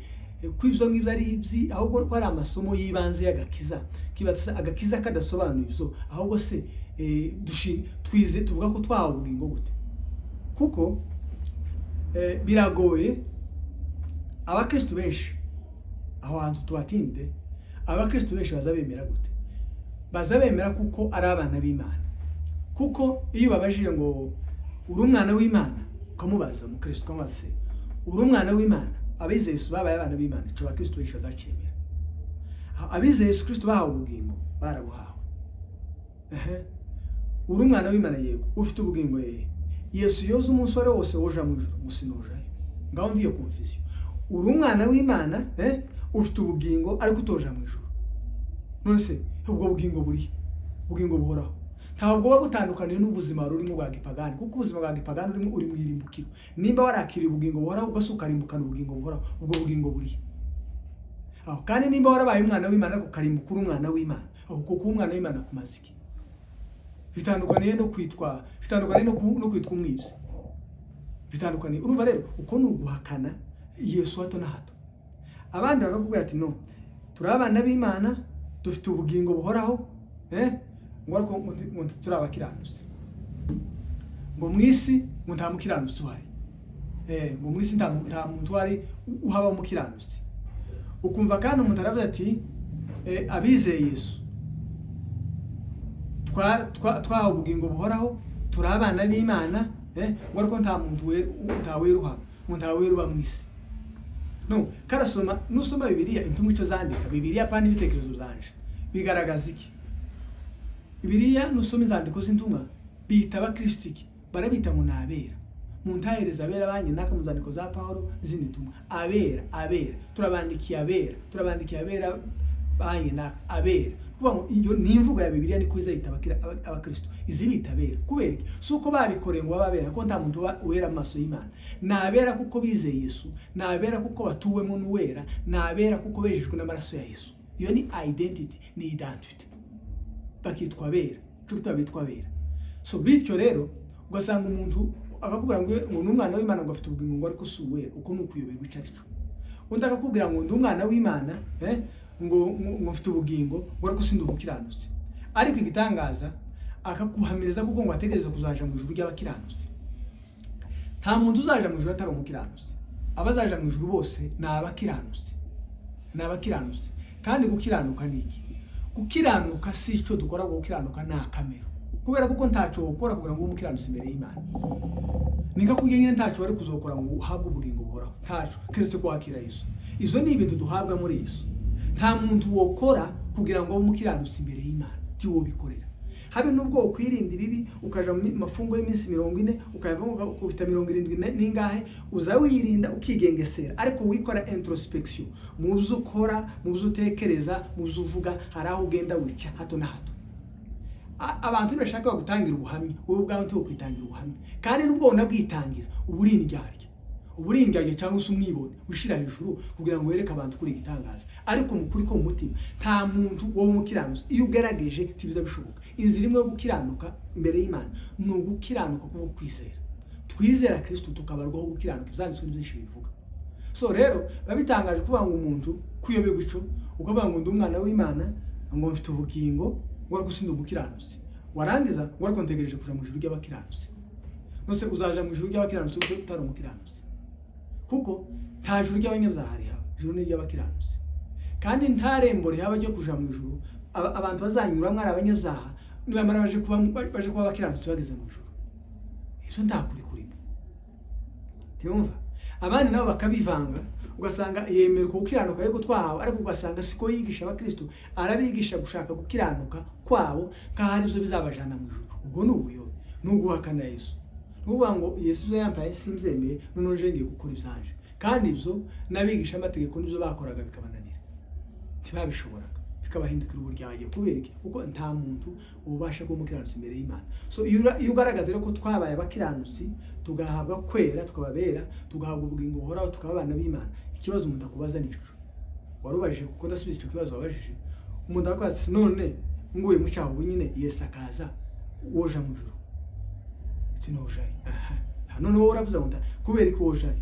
B: kwibyo ngibyo ari ibyi, ahubwo ko ari amasomo yibanze y'agakiza. Kibata agakiza kadasobanuye ibyo, ahubwo se twize tuvuga ko twahawe ubugingo gute? Kuko biragoye abakristo benshi aho hantu tubatinde. Abakristo benshi bazabemera gute? Bazabemera kuko ari abana b'Imana. Kuko iyo babajije ngo uri umwana w'Imana, ukamubaza mu Kristo kamaze uri umwana w'Imana, abizeye Yesu babaye abana b'Imana, cyo abakristo benshi bazakemera. Abizeye Yesu Kristo bahawe ubugingo barabuhawe. Uri umwana w'Imana yego, ufite ubugingo yeye. Yesu yoza umunsi wari wose woja mu ijuru, musinojayo. Ngaho mviye confusion. Uri umwana w'Imana, ufite ubugingo ariko utoja mu ijuru. None se ubwo bugingo buri bugingo buhoraho. Ntabwo buba butandukaniye n'ubuzima rurimo bwa gipagani, kuko ubuzima bwa gipagani urimo uri mwirimbukiro. Nimba warakiriye ubugingo buhoraho ugasuka rimbukana ubugingo buhoraho, ubwo bugingo buri. Aho kandi nimba warabaye umwana w'Imana ko karimbukura umwana w'Imana, aho kuko umwana w'Imana kumaziki. Bitandukaniye no kwitwa umwibyi. Bitandukaniye. Urumva rero uko nuguhakana Yesu hato na hato. Abandi bakakubwira ati no, turi abana b'Imana, dufite ubugingo buhoraho, ngo ariko turi abakiranutsi. Ngo mwisi ngo nta mukiranutsi uhari. ngo muri isi nta muntu wari uhaba umukiranutsi. Ukumva kandi umuntu aravuga ati abizeye Yesu twahawe ubugingo buhoraho, turi abana b'Imana, ngo ariko nta muntu ntaweruha, ngo ntaweruba mu isi. No, karasoma nusoma Bibiliya, intumwa icyo zandika, Bibiliya pa n'ibitekerezo byanje bigaragaza iki? Bibiliya nusoma izandiko z'intumwa bita abakristo iki? Barabita ngo nabera. Mu ntahereza abera banye naka mu zandiko za Paulo n'izindi ntumwa. Abera, turabandikiye abera banye naka abera. Kuvuga ngo iyo ni imvugo ya Bibiliya niko izahita abakristo. Izi bita abera. Kubera iki? Suko babikoreye ngo babera ko nta muntu wera amaso y'Imana. Nabera kuko bizeye Yesu, nabera kuko batuwemo n'uwera, nabera kuko bejejwe n'amaraso ya Yesu. Iyo ni identity, ni identity. Bakitwa abera, cyo bitwa abera. So bityo rero ugasanga umuntu akakubwira ngo n'umwana w'Imana ngo afite ubugingo ngo ariko suwera, uko nukuyoberwa icarico. Undi akakubwira ngo ndi umwana w'Imana, ngo mfite ubugingo ngo ariko sindi umukiranutsi. Ariko igitangaza akakuhamiriza kuko ngo ategereza kuzaja mu ijuru ry'abakiranutsi. Nta muntu uzaja mu ijuru atari umukiranutsi. Abazaja mu ijuru bose ni abakiranutsi. Kandi gukiranuka ni iki? Gukiranuka si icyo dukora, gukiranuka ni akamero. Kubera kuko ntaco ukora kugira ngo umukiranutsi imbere y'Imana. Nika kugira nyine ntaco bari kuzokora ngo uhabwe ubugingo buhoraho. Ntaco keretse kwakira Yesu. Izo ni ibintu duhabwa muri Yesu. Nta muntu wokora kugira ngo umukiranutsi imbere y'Imana. Cyo bikorera. Habe nubwo ukwirinda ibibi ukaja mu mafungo y'iminsi 40 ukayavamo ukubita 70 ningahe, uza wirinda ukigengesera, ariko wikora introspection mu byo ukora, mu byo utekereza, mu byo uvuga, hari aho ugenda wica hato na hato. Abantu bashaka gutangira ubuhamya, wowe ubwawe nti ukwitangira ubuhamya, kandi nubwo unabwitangira uburindyarye cyangwa se umwibone ushira hejuru kugira ngo wereke abantu kuri igitangaza, ariko mukuri ko mu mutima nta muntu wowe umukiranutsi. Iyo ugerageje tibiza bishoboka. Inzira imwe yo gukiranuka imbere y'Imana ni ugukiranuka kuko kwizera. Twizera Kristo tukabarwaho gukiranuka, ibyanditswe byinshi bivuga. So rero babitangaje kuvuga ngo umuntu kuyoberwa ico, ukavuga ngo ndi umwana w'Imana, ngo mfite ubugingo, ngo ariko sindi umukiranutsi. Warangiza ngo ariko ntegereje kuja mu ijuru ry'abakiranutsi. Nose uzaja mu ijuru ry'abakiranutsi utari umukiranutsi. Kuko nta juru ry'abanyabyaha rihaba, ijuru ni ry'abakiranutsi. Kandi nta rembo rihaba ryo kuja mu ijuru abantu bazanyuramo ari abanyabyaha, nibamara baje kuba abakiranutsi bageze mu ijuru. Izo ntakuri kurimo. Ntiyumva? Abandi nabo bakabivanga, ugasanga yemerwa gukiranuka ariko twahawe, ariko ugasanga siko yigisha abakristo, arabigisha gushaka gukiranuka kwabo nk'ahari ibyo bizabajana mu ijuru. Ubwo ni ubuyobe, ni uguhakana Yesu. Nuvuga ngo Yesu zo yampaye simzemeye, none nje ngiye gukora ibyanje. Kandi ibyo nabigisha amategeko nibyo bakoraga bikabananira. Ntibabishoboraga, bikabahindukira uburyarya. Kubera iki? Kuko nta muntu ubasha kumukiranutsi imbere y'Imana. So iyo ugaragaza rero ko twabaye abakiranutsi, tugahabwa kwera, tukababera, tugahabwa ubugingo buhoraho, tukaba abana b'Imana, ikibazo umuntu akubaza nico. Warubajije kuko ndasubiza icyo kibazo wabajije. Umuntu akwazi none nguye mu cyaho bunyine Yesu akaza woja mu ijuru. Tinojaye. None wowe uravuze ngo kubera ko wojaye.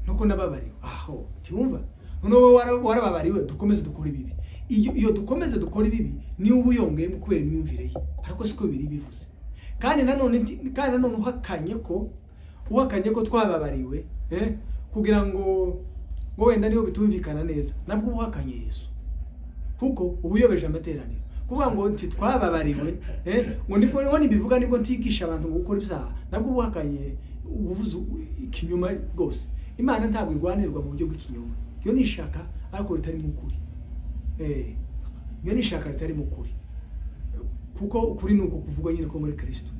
B: Nuko nababariwe. Aho, cyumva? None wowe warababariwe, dukomeze dukora ibibi. Iyo dukomeze dukora ibibi ni ubuyongeye mu kubera imyumvire ye. Ariko siko biri bivuze. Kandi nanone uhakanye ko twababariwe, kugira ngo wenda niho bitumvikana neza. Nabwo uhakanye Yesu. Kuko ubuyobeje amateraniro. Kuvuga ngo nti twababariwe, ngo nibwo bivuga nibwo ntigisha abantu ngo gukora ibyaha, nabwo buhakanye ubuvuze ikinyoma rwose. Imana ntabwo irwanirwa mu buryo bw'ikinyoma. Yo nishaka ariko ritari mu kuri. Yo nishaka ritari mu kuri. Kuko ukuri nuko kuvugwa nyine ko muri Kristo.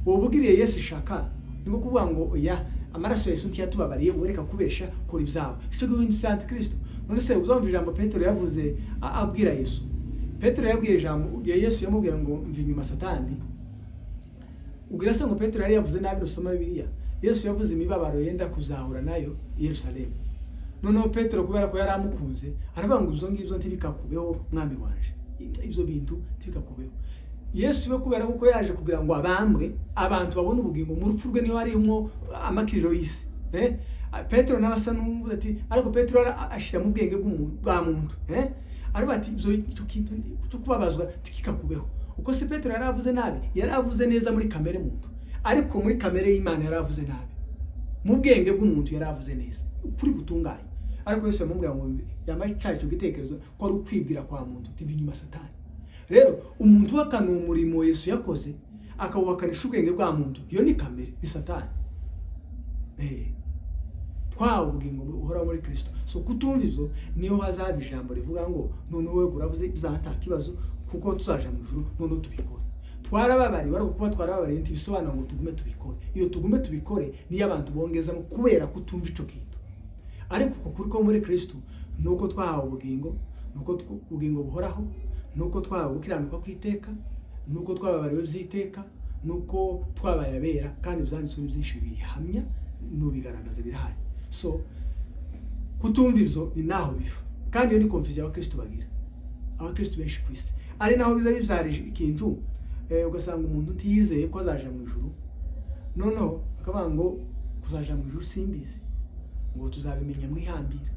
B: Ubugiriye Yesu ishaka niko kuvuga ngo oya, amaraso ya Yesu ntiyatubabariye ureka kubesha kora ibyaha. Icyo gihe Saint Kristo. None se uzumva ijambo Petero yavuze abwira Yesu. Petero yabwiye ijambo ya Yesu yamubwira ngo mvi nyuma Satani. Ugira se ngo Petero yari yavuze nabi rusoma Bibiliya. Yesu yavuze imibabaro yenda kuzahura nayo i Yerusalemu. Noneho Petero kubera ko yari amukunze aravuga ngo ibyo ngibyo ntibikakubeho mwami wanje. Ibyo bintu ntibikakubeho. Yesu we kubera ko yaje kugira ngo abambwe abantu babone ubugingo mu rupfu rwe niho harimo amakiriro y'isi. Petero nabasa n'umvuze ati ariko Petero ashira mu bwenge bwa muntu. Ariko ati icyo kintu cyo kubabazwa tikikakubeho. Uko se Petero yaravuze nabi, yaravuze neza muri kamere muntu, ariko muri kamere y'Imana yaravuze nabi. mu bwenge bw'umuntu yari avuze neza ukuri gutunganye, ariko Yesu yamubwira ngo yamaye icyo gitekerezo ko ari ukwibwira kwa muntu uti inyuma Satani. Rero umuntu uhakana umurimo Yesu yakoze akawuhakanisha ubwenge bwa muntu, iyo ni kamere, ni Satani. Twahawe ubugingo buhoraho muri Kristo. So kutumva ivyo niyo hazaba ijambo rivuga ngo none wowe uravuze bizanta kibazo kuko tuzaja mu ijuru none tubikora. Twarababari bari kuba twarababari ntibisobanura ngo tugume tubikore. Iyo tugume tubikore niyo abantu bongezamo kubera kutumva ico kintu. Ariko uko kuri ko muri Kristo nuko twahawe ubugingo, nuko ubugingo buhoraho, nuko twahawe gukiranuka kwiteka, nuko twababariwe byiteka, nuko twabaye abera kandi byanditswe byinshi bihamya no bigaragaza birahari. So kutumva ivyo ni naho bifa, kandi iyo ni confusion y'abakristo bagira, abakristo benshi kwisi ari naho biza bivyarije ikintu. Ugasanga umuntu utiyizeye ko azaja mu ijuru, noneho akavuga ngo kuzaja mu ijuru simbizi, ngo tuzabimenya mwihambira.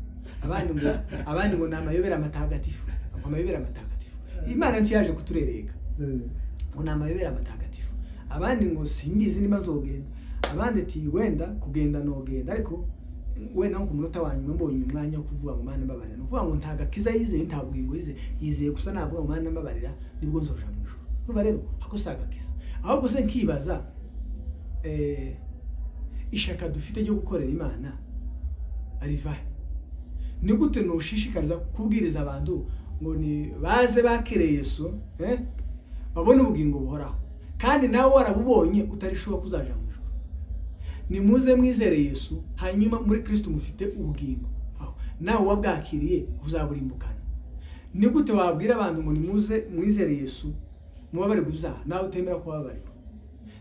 B: Abandi ngo namayobera amatagatifu, amayobera amatagatifu. Imana ntiyaje kuturereka ngo namayobera amatagatifu. Abandi ngo simbizi niba zogenda, abandi ati wenda kugenda nogenda, ariko wenda nko ku munota wanyuma mbonye umwanya wo kuvuga ngo Mana mbabarira, no kuvuga ngo ntagakiza yizeye, nta bugingo yizeye gusa navuga ngo Mana mbabarira nibwo nzoja mu ijuru. Urumva rero ako sagakiza. Ahubwo se nkibaza ishaka dufite ryo gukorera Imana arivahe? Ni gute noshishikariza kubwiriza abantu ngo ni baze bakire Yesu babone ubugingo buhoraho, kandi nawe warabubonye utarishoboka kuzaja mu ijuru? Ni muze mwizere Yesu, hanyuma muri Kristo mufite ubugingo, nawe wabwakiriye uzaburimbukana. Ni gute wabwira abantu ngo ni muze mwizere Yesu mubabare guzaha nawe utemera ko babariwe?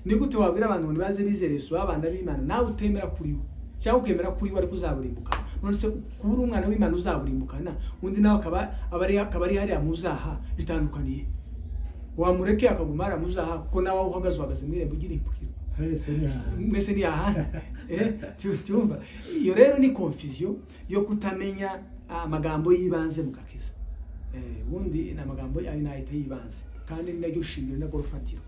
B: Ni gute wabwira abantu ngo baze bizere Yesu abana b'Imana nawe utemera kuri we, cyangwa ukemera kuri we ariko uzaburimbukana? None se kubura umwana w'Imana uzaburimbukana, undi nawe akaba ari hariya muzaha, bitandukaniye? Wamureke akagumara muzaha kuko nawe uhagaze mwirembo ry'irimbukiro? Mwese ni ahandi. Tumva iyo rero ni confusion yo kutamenya amagambo yibanze mu gakiza. Ubundi na magambo ari nahita yibanze, kandi ni naryo shingiro na gorufatiro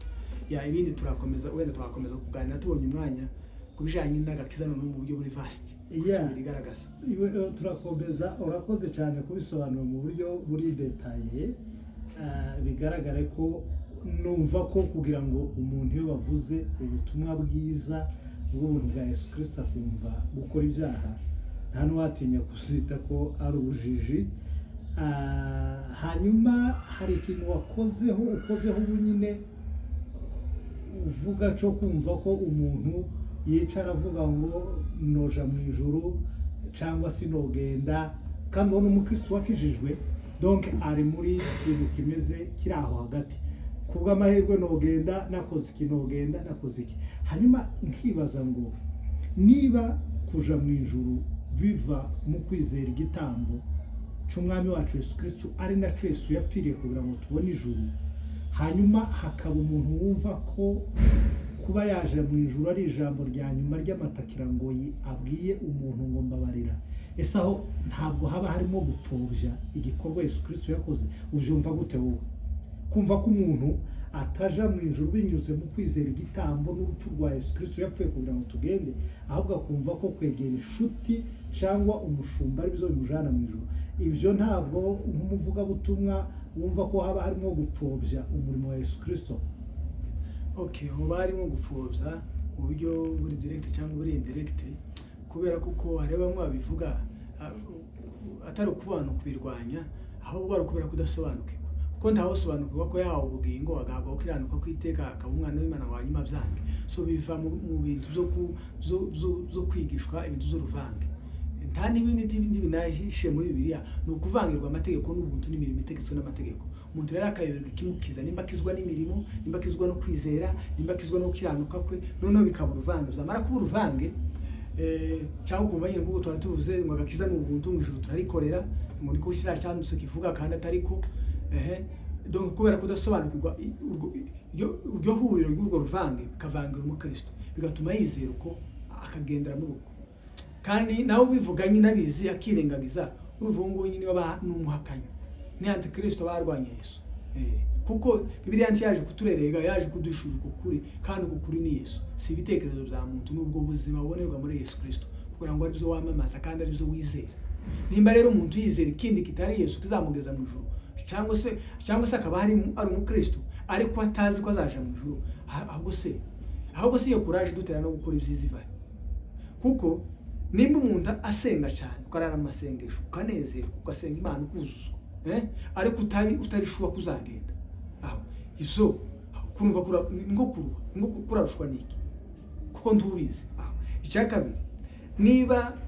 B: ya ibindi. Turakomeza wenda twakomeza kuganira tubonye umwanya kubijanye n'agakiza no mu buryo buri vast bigaragaza.
A: Turakomeza. Urakoze cyane kubisobanura mu buryo buri detaye, bigaragare ko numva ko kugira ngo umuntu iyo bavuze ubutumwa bwiza bw'ubuntu bwa Yesu Kristo akumva gukora ibyaha, nta n'uwatinya kuzita ko ari ubujiji. Hanyuma hari ikintu ukozeho ubu nyine uvuga cyo kumva ko umuntu yicara avuga ngo noja mu ijuru cyangwa se nogenda, kandi uwo n'umukristo wakijijwe, donc ari muri ikintu kimeze kiri aho hagati, kubw'amahirwe nogenda nakoze iki, nogenda nakoze iki. Hanyuma nkibaza ngo niba kuja mu ijuru biva mu kwizera igitambo cy'umwami wacu Yesu Kristo, ari nacyo Yesu yapfiriye kugira ngo tubone ijuru, hanyuma hakaba umuntu wumva ko kuba yaje mu ijuru ari ijambo rya nyuma ry'amatakira ngo abwiye umuntu ngo mbabarira, ese aho ntabwo haba harimo gupfobya igikorwa Yesu Kristo yakoze? Uvyumva gute wowe kumva ko umuntu ataja mu ijuru binyuze mu kwizera igitambo n'urupfu rwa Yesu Kristo yapfuye kugira ngo tugende, ahubwo akumva ko kwegera inshuti cyangwa umushumba ari byo bimujana mu ijuru? Ibyo ntabwo nk'umuvugabutumwa wumva ko haba harimo gupfobya umurimo wa Yesu Kristo?
B: Okay, hoba harimo gupfobya uburyo buri direct cyangwa buri indirect, kubera kuko hari bamwe babivuga atari ukuvana kubirwanya, ahubwo ari kubera kudasobanukirwa, kuko ntawosobanukirwa ko yahawe ubugingo agahabwa ukiranuka kwiteka akaba umwana w'Imana wanyuma byange. So biva mu bintu zo kwigishwa ibintu z'uruvange, nta n'ibindi binahishe muri Bibiliya, ni ukuvangirwa amategeko n'ubuntu n'imirimo itegetswe n'amategeko. Umuntu rero akayoberwa ikimukiza, nimba akizwa n'imirimo, nimba akizwa no kwizera, nimba akizwa no gukiranuka kwe, noneho bikaba uruvange. Bizamara kuba uruvange, cyangwa ukumva nyine kuko twari tuvuze ngo agakiza ni ubuntu, mu ijuru turarikorera, ngo niko ushyira cyanditse kivuga kandi atariko. Donc kubera kudasobanukirwa iryo huriro ry'urwo ruvange, bikavangira umukristo, bigatuma yizera uko akagendera muri uko, kandi nawe ubivuganye nabizi akirengagiza, uruvuga ngo nyine waba n'umuhakanyi, ni antikristo barwanya Yesu. kuko Bibiliya yaje kuturerega, yaje kudushura uko kuri, kandi uko kuri ni Yesu, si ibitekerezo bya muntu, n'ubwo buzima bubonerwa muri Yesu Kristo, kugira ngo aribyo wamamaza kandi aribyo wizera. Nimba rero umuntu yizera ikindi kitari Yesu kizamugeza mu ijuru, cyangwa se akaba ari umukristo ariko atazi ko azaja mu ijuru, ahubwo se iyo kuraje dutera no gukora ibyiza ivahe. Kuko nimba umuntu asenga cyane, ukarara mu masengesho, ukanezerwa, ugasenga Imana ukuzuzwa, ariko utarishuwa kuzagenda, aho izo kurumva ngo kurarushwa niki, kuko ntubizi. Aho icya kabiri, niba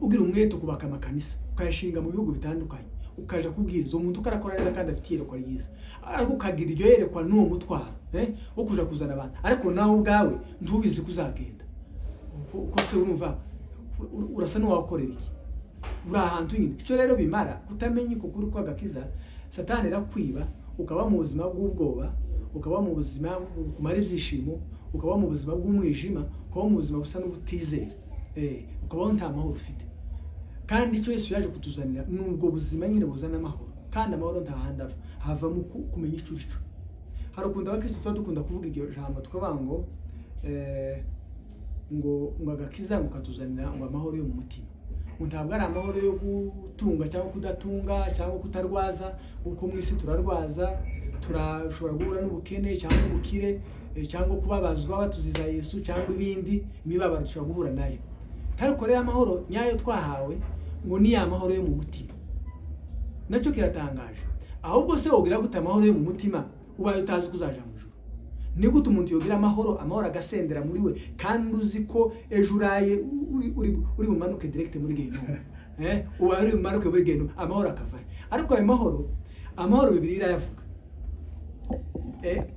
B: ugira umwete kubaka amakanisa, ukayashinga mu bihugu bitandukanye, ukaja kubwiriza umuntu ukarakora neza kandi afite iyerekwa ryiza, ariko ukagira iryo yerekwa n'uwo mutwaro wo kuja kuzana abantu, ariko nawe ubwawe ntubizi kuzagenda, uko se urumva urasa n'uwakorera iki, uri ahantu nyine. Icyo rero bimara kutamenya uko kuri kw'agakiza, Satani irakwiba, ukaba mu buzima bw'ubwoba, ukaba mu buzima kumara ibyishimo, ukaba mu buzima bw'umwijima, ukaba mu buzima busa n'ubutizera, ukabaho nta mahoro ufite. Kandi icyo Yesu yaje kutuzanira n'ubwo buzima nyine buzana amahoro, kandi amahoro nta handi ava, hava mu kumenya icyo uri cyo. Hari ukunda abakristo tuba dukunda kuvuga iryo jambo tukavuga ngo agakiza katuzanira ngo amahoro yo mu mutima. Ntabwo ari amahoro yo gutunga cyangwa kudatunga cyangwa kutarwaza, kuko mu isi turarwaza, turashobora guhura n'ubukene cyangwa ubukire, cyangwa kubabazwa batuziza Yesu cyangwa ibindi imibabaro dushobora guhura nayo. Ariko rero amahoro nyayo twahawe ngo ni amahoro yo mu mutima, nacyo kiratangaje. Ahubwo se wogira gute amahoro yo mu mutima ubaye utazi kuzaja mu ijuru? Ni gute umuntu yogira amahoro agasendera muri we, kandi uzi ko ejo uraye uri bumanuke direct muri Gehinomu, ubaye uri bumanuke muri Gehinomu, amahoro akavayo. Ariko ayo mahoro Bibiliya irayavuga,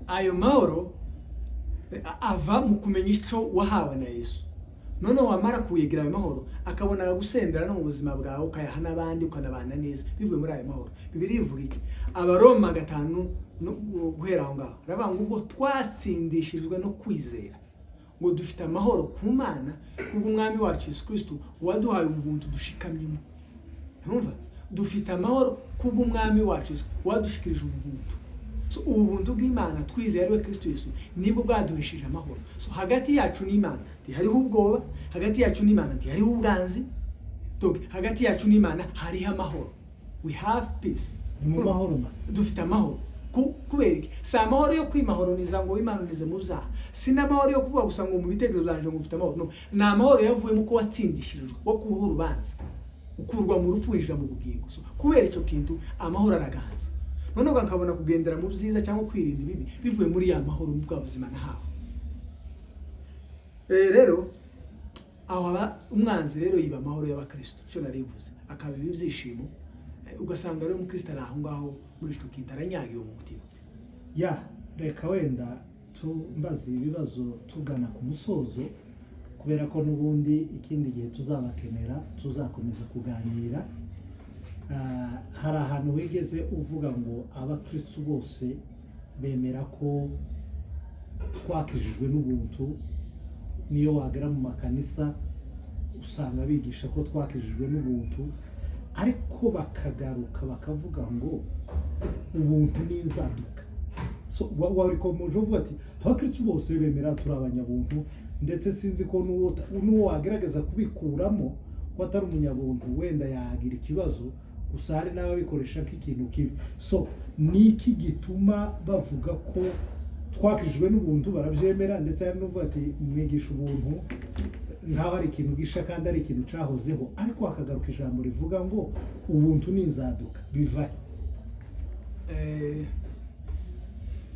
B: ayo mahoro ava mu kumenya icyo wahawe na Yesu. None wamara kuyigira ayo mahoro, akabona gusendera no mu buzima bwawe, ukayaha n'abandi, ukanabana neza bivuye muri ayo mahoro. Bibiliya ivuga iki? Abaroma 5 guhera aho ngaho aravuga ngo ubwo twatsindishijwe no kwizera, ngo dufite amahoro ku Mana kubw'Umwami wacu Yesu Kristo waduhaye ubuntu dushikamyemo. Ntumva? Dufite amahoro kubw'Umwami wacu wadushikirije ubuntu. So ubuntu bw'Imana twizeye ari we Kristo Yesu nibwo bwaduhesheje amahoro. So hagati yacu n'Imana hariho ubwoba, hagati yacu n'Imana hariho ubwanzi, hagati yacu n'Imana hariho amahoro. We have peace.
A: Ni mu mahoro masa.
B: Dufite amahoro. Kubera iki? Si amahoro yo kwimahoroniza ngo wimanonize mu byaha, si n'amahoro yo kuvuga gusa ngo mu bitekerezo byanje ngo ufite amahoro. No, ni amahoro yavuyemo ko watsindishirijwe, wo kubaho urubanza, ukurwa mu rupfu winjira mu bugingo. So kubera icyo kintu amahoro araganza. None ukabona kugendera mu byiza cyangwa kwirinda ibibi bivuye muri ya mahoro mu bwa buzima nahawe. Rero aho umwanzi rero yiba amahoro y'abakristo, cyo narivuze, akabiba ibyishimo, ugasanga rero umukristo ari aho ngaho muri icyo kintu aranyagiwe mu mutima.
A: Reka wenda tumbaze ibibazo tugana ku musozo, kubera ko n'ubundi ikindi gihe tuzabakenera, tuzakomeza kuganira. Hari ahantu wigeze uvuga ngo abakristo bose bemera ko twakijijwe n'ubuntu, niyo wagera mu makanisa usanga bigisha ko twakijijwe n'ubuntu, ariko bakagaruka bakavuga ngo ubuntu ni inzaduka. So warikomeje uvuga ati abakristo bose bemera turi abanyabuntu, ndetse sinzi ko n'uwo wagerageza kubikuramo ko atari umunyabuntu wenda yagira ikibazo, gusa hari n'ababikoresha nk'ikintu kibi. So niki gituma bavuga ko twakijwe n'ubuntu, barabyemera, ndetse hari n'uvuga ati mwigisha ubuntu nkaho ari ikintu gisha kandi ari ikintu cyahozeho, ariko hakagaruka ijambo rivuga ngo ubuntu ni inzaduka, bivahe?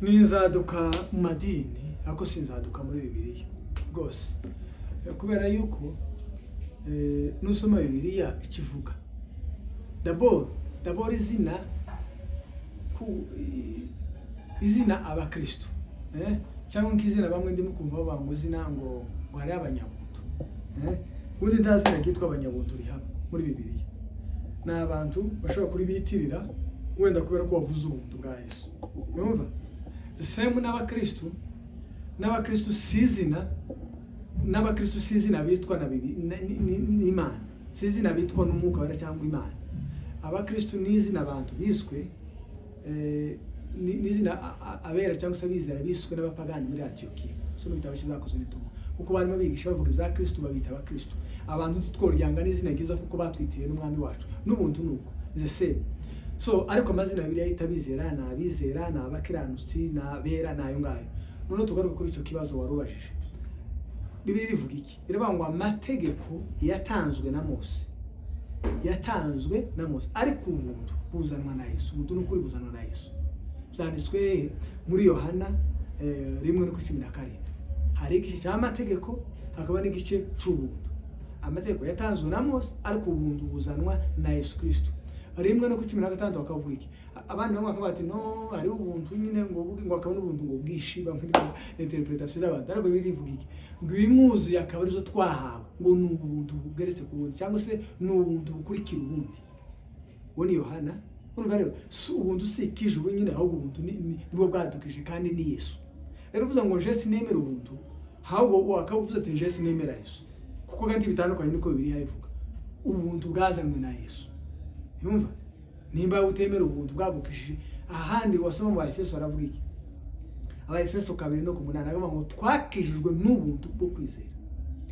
B: Ni inzaduka mu madini, ariko si inzaduka muri Bibiliya rwose, kubera yuko nusoma Bibiliya ikivuga d'abord izina abakristo, cyangwa nk'izina bamwe ndimo kumva bavuga ngo izina ngo hari abanyabuntu, ubundi nta zina ryitwa abanyabuntu rihaba muri Bibiliya. Ni abantu bashobora kuri bitirira wenda kubera ko wavuze ubuntu bwa Yesu. Urumva? Same n'abakristo sizina, n'abakristo sizina bitwa na n'Imana, sizina bitwa n'umwuka wera cyangwa Imana. Abakristo n'izina abantu biswe n'izina abera cyangwa se abizera biswe n'abapagani muri Antiyokiya. Soma igitabo cy'Ibyakozwe n'Intumwa. Kuko barimo bigisha bavuga ibya Kristo babita abakristo. Abantu tworyanga n'izina ryiza kuko batwitiriye n'umwami wacu. N'ubuntu nuko the same. So ariko amazina Bibiliya yita abizera, ni abizera, ni abakiranutsi, ni abera, ni ayo ngayo. None tugaruka kuri icyo kibazo warubajije. Bibiliya ivuga iki? Iravuga ngo amategeko yatanzwe na Mose. Yatanzwe na Mose. Ariko ubuntu buzanwa na Yesu. Ubuntu n'ukuri buzanwa na Yesu. Byanditswe muri Yohana 1:17. Hari igice cy'amategeko hakaba n'igice cy'ubuntu. Amategeko yatanzwe na Mose ariko ubuntu buzanwa na Yesu Kristo. 1:16 bakavuga iki? Abandi bamwe bakavuga ati no hari ubuntu nyine ngo akaba n'ubuntu ngo bwishi bamfite interpretation y'abantu. Ariko birivuga iki? Ngo imwuzu yakaba arizo twahawe ngo ni ubuntu bugeretse ku bundi cyangwa se ni ubuntu bukurikira ubundi. Woni Yohana urumva rero ubuntu sikije ubu nyine ahubwo ubuntu nibwo bwadukije kandi ni Yesu. Rero uvuze ngo je sinemera ubuntu ahubwo wakavuze ati je sinemera Yesu. Kuko kandi bitandukanye niko Bibiliya ivuga. Ubuntu bwazanwe na Yesu. Yumva? Nimba utemera ubuntu bwagukishije ahandi wasoma mu Efeso baravuga iki? Efeso 2:8 aravuga ngo twakijijwe n'ubuntu bwo kwizera.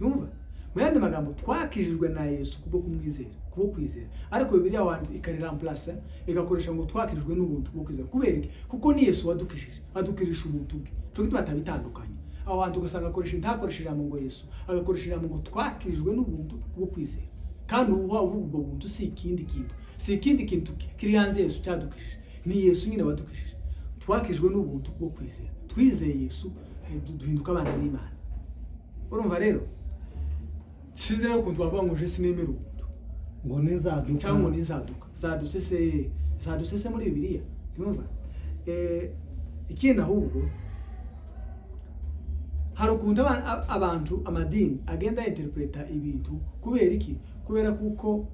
B: Yumva? Mu yandi magambo twakijijwe na Yesu kubwo kumwizera, kubwo kwizera. Ariko Bibiliya wandi ikariramplace igakoresha ngo twakijijwe n'ubuntu bwo kwizera. Kubera iki? Kuko ni Yesu wadukishije, adukirisha ubuntu bwe. Cyo gituma tabitandukanye. Aho hantu ugasanga akoresha ntakoresheje ngo Yesu, agakoresheje ngo twakijijwe n'ubuntu bwo kwizera. Kandi ubwo buntu si ikindi kintu. Si ikindi kintu kiri hanze Yesu cyadukishije. Ni Yesu nyine wadukishije. Twakijwe n'ubuntu bwo kwizera. Twizeye Yesu duhinduka abana b'Imana. Urumva rero sizera ko twavuga ngo je sinemera ubuntu
A: ngo nizaduka
B: cyangwa nizaduka zadusese muri Bibiliya. Yumva? Ikindi ahubwo hari ukuntu abantu amadini agenda interpreta ibintu kubera iki? Kubera kuko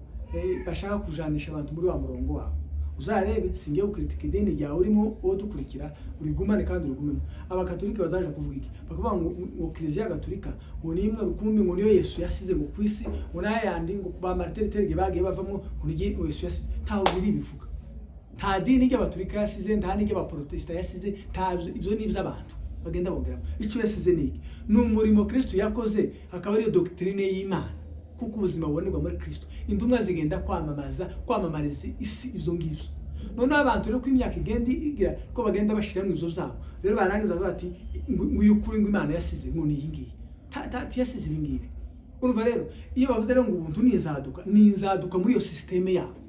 B: bashaka kujanisha abantu muri wa murongo wabo. Uzarebe singiye gukritika idini ryawe urimo wo dukurikira urigumane kandi urigumemo. Abakatolika bazaje kuvuga iki? Bakavuga ngo Kiliziya Gatolika ngo ni imwe rukumbi ngo niyo Yesu yasize ngo kwisi ngo nayandi ngo ba Martin Luther bagiye bavamo ngo ni Yesu yasize. Ntaho biri bivuga. Nta dini y'Abatolika yasize, nta n'ige Abaprotesta yasize, ibyo ni iby'abantu bagenda bongeramo. Icyo yasize ni iki? Ni umurimo Kristo yakoze akaba ari doctrine y'Imana. Kuko ubuzima bubonerwa muri Kristo. Indumwa zigenda kwamamariza isi ibyo ngibyo. None abantu rero ko imyaka igenda igira ko bagenda bashiramo ibyo byabo. Rero barangiza bati ngo y'ukuri ngo Imana yasize ngo ni iyi ngiyi. Yasize ibi ngibi. Urumva rero iyo bavuze rero ngo ubuntu nizaduka muri iyo systeme yabo.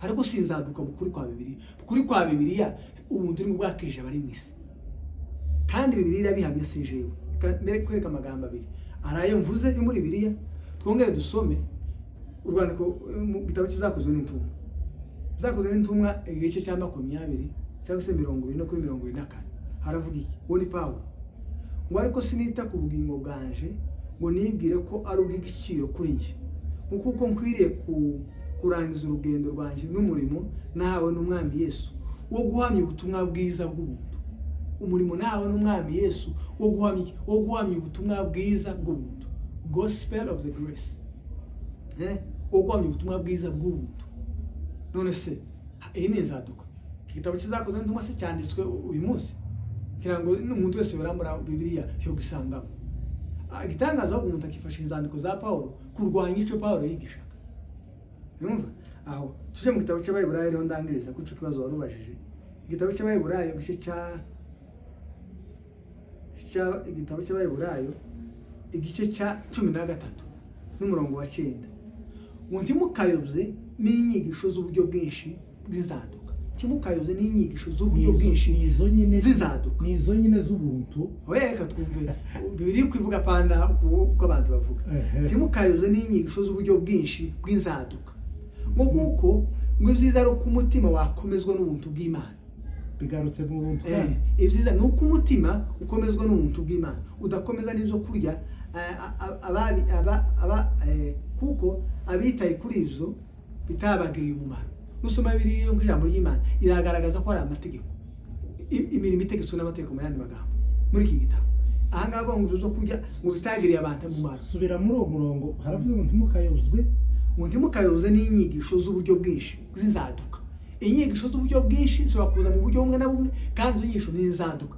B: Ariko sinzaduka mukuri kwa Bibiliya. Kuri kwa Bibiliya ubuntu ni bwakije abari mu isi. Kandi Bibiliya irabihamya sinjewe. Mbere kwereka amagambo abiri. Arayo mvuze yo muri Bibiliya. Twongere dusome urwandiko mu gitabo cy'Ibyakozwe n'Intumwa. Ibyakozwe n'Intumwa igice cya 20 cyangwa se 20-24 haravuga iki? Uwo ni Pawulo. Ngo ariko sinita ku bugingo bwanje ngo nibwire ko ari ubw'igiciro kuri nje. Kuko nkwiriye kurangiza urugendo rwanje n'umurimo nahawe n'umwami Yesu wo guhamya ubutumwa bwiza bw'ubuntu. Umurimo nahawe n'umwami Yesu wo guhamya ubutumwa bwiza bw'ubuntu. Gospel of the grace. Uguhamya ubutumwa bwiza bw'ubuntu. None se iyi ni izaduka. Igitabo cy'Ibyakozwe n'Intumwa se cyanditswe uyu munsi. Kirango n'umuntu wese urambura Bibiliya yo gusangamo. Igitangaza ko umuntu akifasha inzandiko za Paulo kurwanya icyo Paulo yigishaga. Numva? Aho tuje mu gitabo cy'Abayiburayo rero ndangiriza kuco kibazo warubajije. Igitabo cy'Abayiburayo gice igitabo cy'Abayiburayo igice cya 13 n'umurongo wa 9. Ngo ntimukayobye n'inyigisho z'uburyo bwinshi bw'inzaduka. Ntimukayobye n'inyigisho z'uburyo bwinshi z'inzaduka.
A: Nizo nyine z'ubuntu.
B: Reka twumve Bibiliya kwivuga panda uko abantu bavuga. Ntimukayobye n'inyigisho z'uburyo bwinshi bw'inzaduka. Ngo kuko ngo ibyiza ari uko umutima wakomezwa n'ubuntu bw'Imana.
A: Bigarutse mu buntu.
B: Ibyiza ni uko umutima ukomezwa n'ubuntu bw'Imana. Udakomeza n'ibyo kurya kuko abitaye kuri ibyo bitabagiriye umumaro. Nusoma Bibiliya yo ijambo ry'Imana iragaragaza ko ari amategeko. Imirimo itegetswe n'amategeko mu yandi magambo muri iki gitabo. Aha ngaha ngo ibyo kurya ngo bitagiriye abantu umumaro.
A: Subira muri uwo murongo haravuga ngo ntimukayobzwe
B: n'inyigisho z'uburyo bwinshi z'inzaduka. inyigisho z'uburyo bwinshi zishobora kuza mu buryo bumwe na bumwe, kandi izo nyigisho n'izaduka,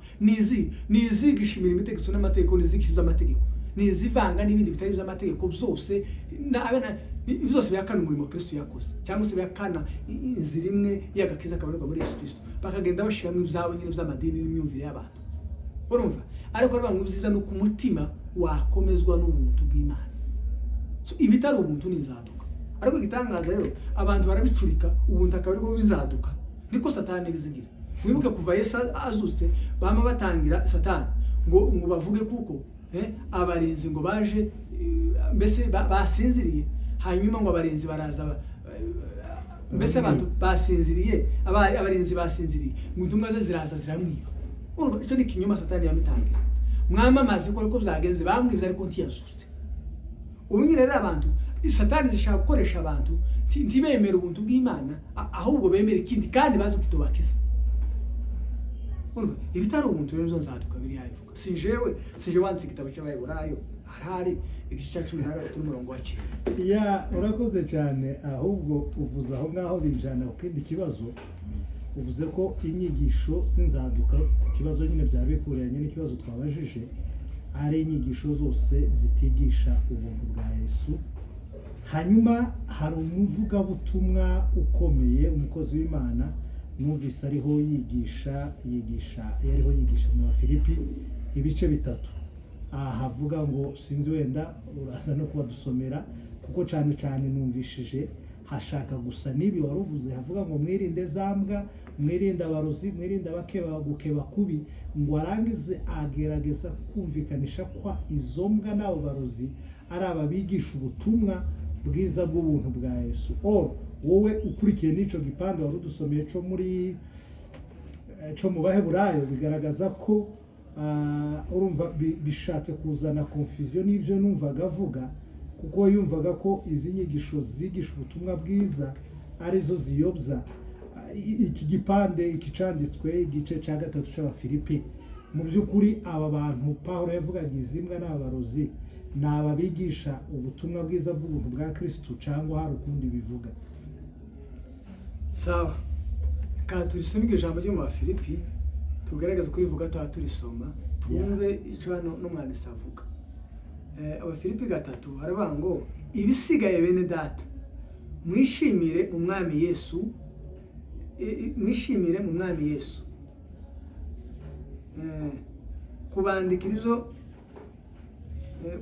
B: nizigisha imirimo itegetswe n'amategeko, nizigisha iby'amategeko, nizivanga n'ibindi bitari iby'amategeko, byose byose bihakana umurimo Kristo yakoze, cyangwa se bihakana inzira imwe y'agakiza kabonerwa muri Yesu Kristo, bakagenda bashiramo ibyabo nyine by'amadini n'imyumvire y'abantu. Urumva? Ariko rero ngo byiza no ku mutima wakomezwa n'ubuntu bw'Imana. So ibitari ubuntu n'inzaduka. Ariko igitangaza rero abantu barabicurika, ubuntu akaba ariko bizaduka, niko Satani bizigira. Mwibuke kuva Yesu azutse bama batangira Satani ngo bavuge kuko abarinzi ngo baje mbese basinziriye, hanyuma ngo abarinzi baraza mbese abantu basinziriye, abarinzi basinziriye, ngo intumwa ze ziraza ziramwiba. Urumva icyo ni kinyoma Satani yamitangira. Mwamamaze ko byagenze bamwibye ariko ntiyazutse. Ubu nyine rero abantu Satani zishaka gukoresha abantu ntibemera ubuntu bw'Imana, ahubwo bemera ikindi kandi bazi kitubakiza. Urumva ibitari ubuntu rero zo nzaduka biri yayivuga. Sije wanze igitabo cy'Abayiburayo harari igice cya 13 n'umurongo wa 9.
A: Ya urakoze cyane, ahubwo uvuze aho ngaho bijana ukindi kibazo. Uvuze ko inyigisho z'inzaduka ku kibazo nyine byabikuranye n'ikibazo twabajije ari inyigisho zose zitigisha ubuntu bwa Yesu. Hanyuma hari umuvugabutumwa ukomeye, umukozi w'Imana, numvise ariho yariho yigisha mu Filipi ibice bitatu. Havuga ngo sinzi wenda uraza no kubadusomera kuko cyane numvishije hashaka gusa nibi waruvuze, havuga ngo mwirinde zambwa, mwirinde abarozi, mwirinde abakeba gukeba kubi, ngo arangize agerageza kumvikanisha kwa izo mbwa n'abo barozi ari ababigisha ubutumwa bwiza bw'ubuntu bwa Yesu. Wowe ukurikiye n'ico gipande warudusomeye cyo mu Baheburayo bigaragaza ko urumva bishatse kuzana confusion n'ibyo numvaga avuga, kuko yumvaga ko izi nyigisho zigisha ubutumwa bwiza arizo ziyobya. Iki gipande ikicanditswe igice cya 3 cy'Abafilipi, mu by'ukuri aba bantu Pawulo yavugaga izimbwa n'abarozi n'ababigisha ubutumwa bwiza bw'ubuntu bwa Kristo, cyangwa hari ukundi bivuga?
B: Sawa, ka turisoma iryo jambo ryo mu Bafilipi tugaragaza ko rivuga turisoma twumve icyo hano n'umwanditsi avuga. Abafilipi 3 haravuga ngo ibisigaye bene data mwishimire mu mwami Yesu, mwishimire mu mwami Yesu.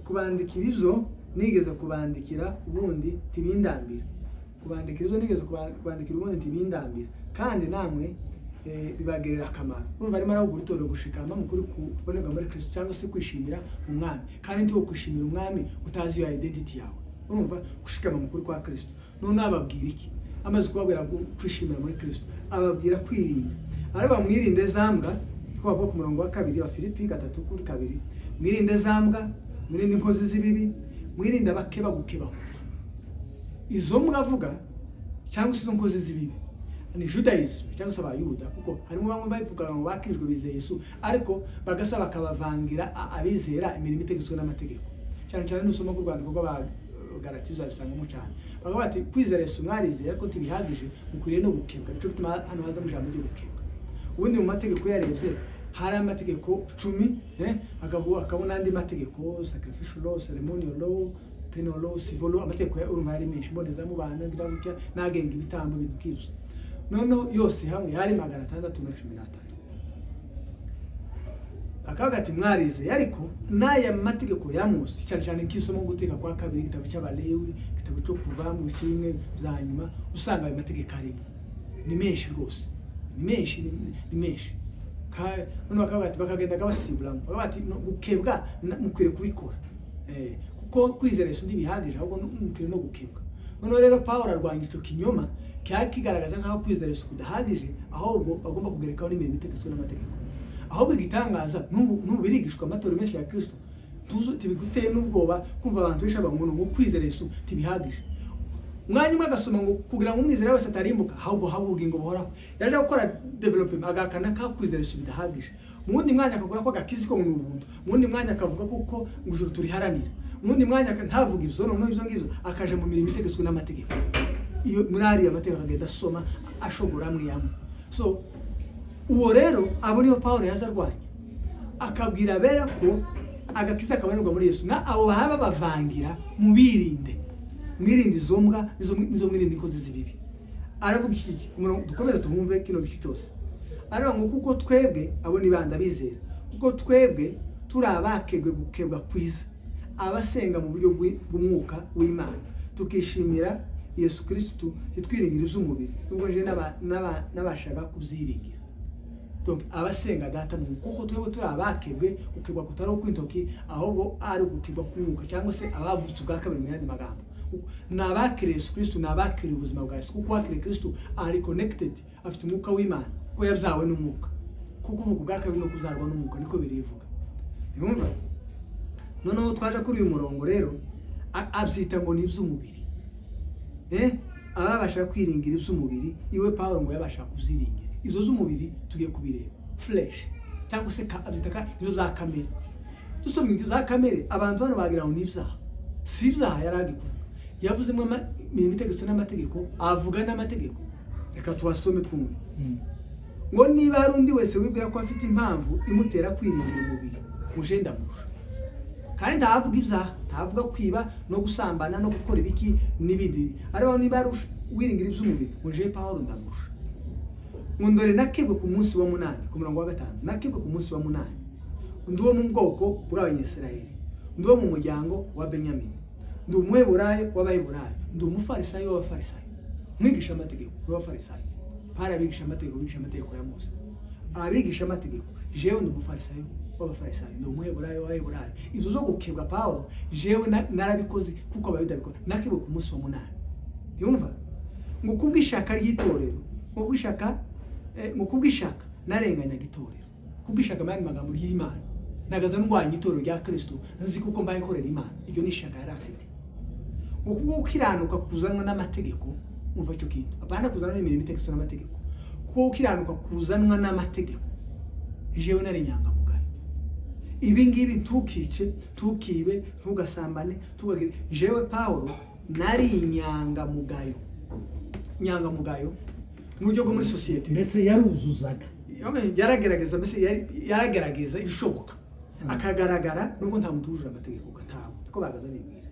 B: Kubandikira izo nigeze kubandikira ubundi tibindambira, kubandikira izo nigeze kubandikira ubundi tibindambira, kandi namwe bibagerera akamaro. Urumva arimo araho gutoro gushikama mu kuri kuboneka muri Kristo, cyangwa se kwishimira umwami, kandi ntiwo kwishimira umwami utazi yo identity yawe. Urumva gushikama mu kuri kwa Kristo. None ababwira iki? Amaze kubabwira kwishimira muri Kristo, ababwira kwirinda. Ariko mwirinde zambwa, ko bavuga ku murongo wa 2 wa Filipi 3:2, mwirinde zambwa, mwirinde inkozi z'ibibi, mwirinde abakeba gukeba. Izo mwavuga cyangwa se izo nkozi z'ibibi ni Judaism cyangwa se Abayuda, kuko harimo bamwe bavuga ngo bakijwe bizeye Yesu ariko bagasaba bakabavangira abizera imirimo itegetswe n'amategeko. Cyane n'usoma ku Rwanda kuko Galatiya bisangamo cyane bavuga bati kwizera Yesu mwarizeye ariko ntibihagije, mukwiriye no gukebwa. Nico gituma hano haza mu jambo ryo gukebwa. Ubundi mu mategeko yarebye hari amategeko 10, akabona andi mategeko sacrificial law, ceremonial law, penal law, civil law, amategeko ya urumari menshi mboneza mu bana ngira gutya nagenga ibitambo bintu kizo. Nono yose hamwe yari 613. Akavuga ati mwarize ariko n'aya mategeko ya Mose, cyane nk'isomo guteka kwa 2 igitabo cy'Abalewi, igitabo cyo kuva mu bimwe bya nyuma, usanga ayo mategeko arimo ni menshi rwose, ni menshi. None bakavuga ati bakagenda gabasibura, bakavuga ati gukebwa mukwiriye kubikora, kuko kwizera Yesu ntibihagije ahubwo mukwiriye no gukebwa. None rero Pawulo arwanya icyo kinyoma kigaragaza nkaho kwizera Yesu kudahagije, ahubwo bagomba kugerekaho n'imirimo itegetswe n'amategeko. Ahubwo igitangaza n'ubu birigishwa amatorero menshi ya Kristo, tibiguteye n'ubwoba kumva abantu bishaba ngo kwizera Yesu tibihagije. Umwanya umwe agasoma ngo kugira ngo umwizera wese atarimbuka ahubwo habe ubugingo buhoraho. Yaje gukora development agakana ka kwizera Yesu bidahagije. Mu wundi mwanya akagura ko agakizi ko mu buntu, mu wundi mwanya akavuga kuko ngo ijuru turiharanira, mu wundi mwanya ntavuga ibyo ngizo akaje mu mirimo itegetswe n'amategeko. iyo muri ariya amategeko akagenda asoma ashogora amwe amwe. So uwo rero abo niyo Pawulo yaza arwanya, akabwira abera ko agakiza kabonerwa muri Yesu, na abo bahaba bavangira mwirinde izo mbwa nizo mwirinde inkozi z'ibibi. Aravuga iki dukomeze tuhumve kino gice cyose. Aravuga ngo kuko twebwe abo ni banda bizera, kuko twebwe turi abakebwe gukebwa kwiza, abasenga mu buryo bw'umwuka w'Imana, tukishimira Yesu Kristo, ntitwiringire iby'umubiri nubwo je n'abashaka kubyiringira. Donc abasenga data mu kuko twebwe turi abakebwe gukebwa kutari ukwintoki, ahubwo ari gukebwa k'umwuka, cyangwa se abavutse ubwa kabiri mu yandi magambo. N'abakiriye Yesu Kristo, n'abakiriye ubuzima bwa Yesu, kuko wakiriye Kristo ari connected, afite umwuka w'Imana, ko yabyawe n'umwuka. Kuko uvuga ubwa kabiri no kuzarwa n'umwuka, niko birivuga. Yumva? Noneho twaje kuri uyu murongo rero abyita ngo ni iby'umubiri. Ababasha kwiringira iby'umubiri, iwe Pawulo ngo yabasha kuziringira izo z'umubiri. Tugiye kubireba flesh, cyangwa se abyita izo za kamere. Dusomye ibyo za kamere, abantu bano bagira ngo ni ibyaha. Si ibyaha yaragi kuvuga, yavuzemo imitegeko n'amategeko, avuga n'amategeko. Reka tuwasome twumve. Ngo niba hari undi wese wibwira ko afite impamvu imutera kwiringira umubiri, muje ndamurusha. Kandi ntavuga ibyaha, ntavuga kwiba no gusambana no gukora ibiki n'ibindi. Ariko niba wiringira iby'umubiri, muje Pawulo ndamurusha. Ngo ndore nakebwe ku munsi wa 8 ku murongo wa 5, nakebwe ku munsi wa 8, ndi wo mu bwoko bw'Abanyisirayeli, ndi wo mu muryango wa Benyamini, ndi umuheburayo w'Abaheburayo, ndi umufarisayo w'Abafarisayo, mwigisha amategeko w'Abafarisayo. Para abigisha amategeko, bigisha amategeko ya Mose. Abigisha amategeko, jewe ndi umufarisayo w'Abafarisayo, ndi umuheburayo w'Abaheburayo. Izo zo gukebwa Pawulo, jewe narabikoze kuko Abayuda bikora. Nakebwe ku munsi wa 8. Yumva? Ngo kubwishaka ry'itorero, ngo kubwishaka narenganya gitorero. Kubwishaka mani magambo y'Imana. Nagaza ndwanya itorero rya Kristo, nzi kuko mbaye korera Imana. Iryo ni ishaka yari afite. Ngo kubwo ukiranuka kuzanwa n'amategeko, umva icyo kintu. Apana kuzanwa n'imirimo itegeko n'amategeko. Kuko ukiranuka kuzanwa n'amategeko, jewe nari nyangamugayo. Ibi ngibi ntukice, ntukibe, ntugasambane, tugagire. Jewe Pawulo nari nyangamugayo. Nyangamugayo mu buryo bwo muri societe.
A: Mbese yaruzuzaga,
B: yaragerageza, mbese yaragerageza ibishoboka, akagaragara nubwo nta muntu wujuje amategeko ntawe. Niko bagaza bibwira.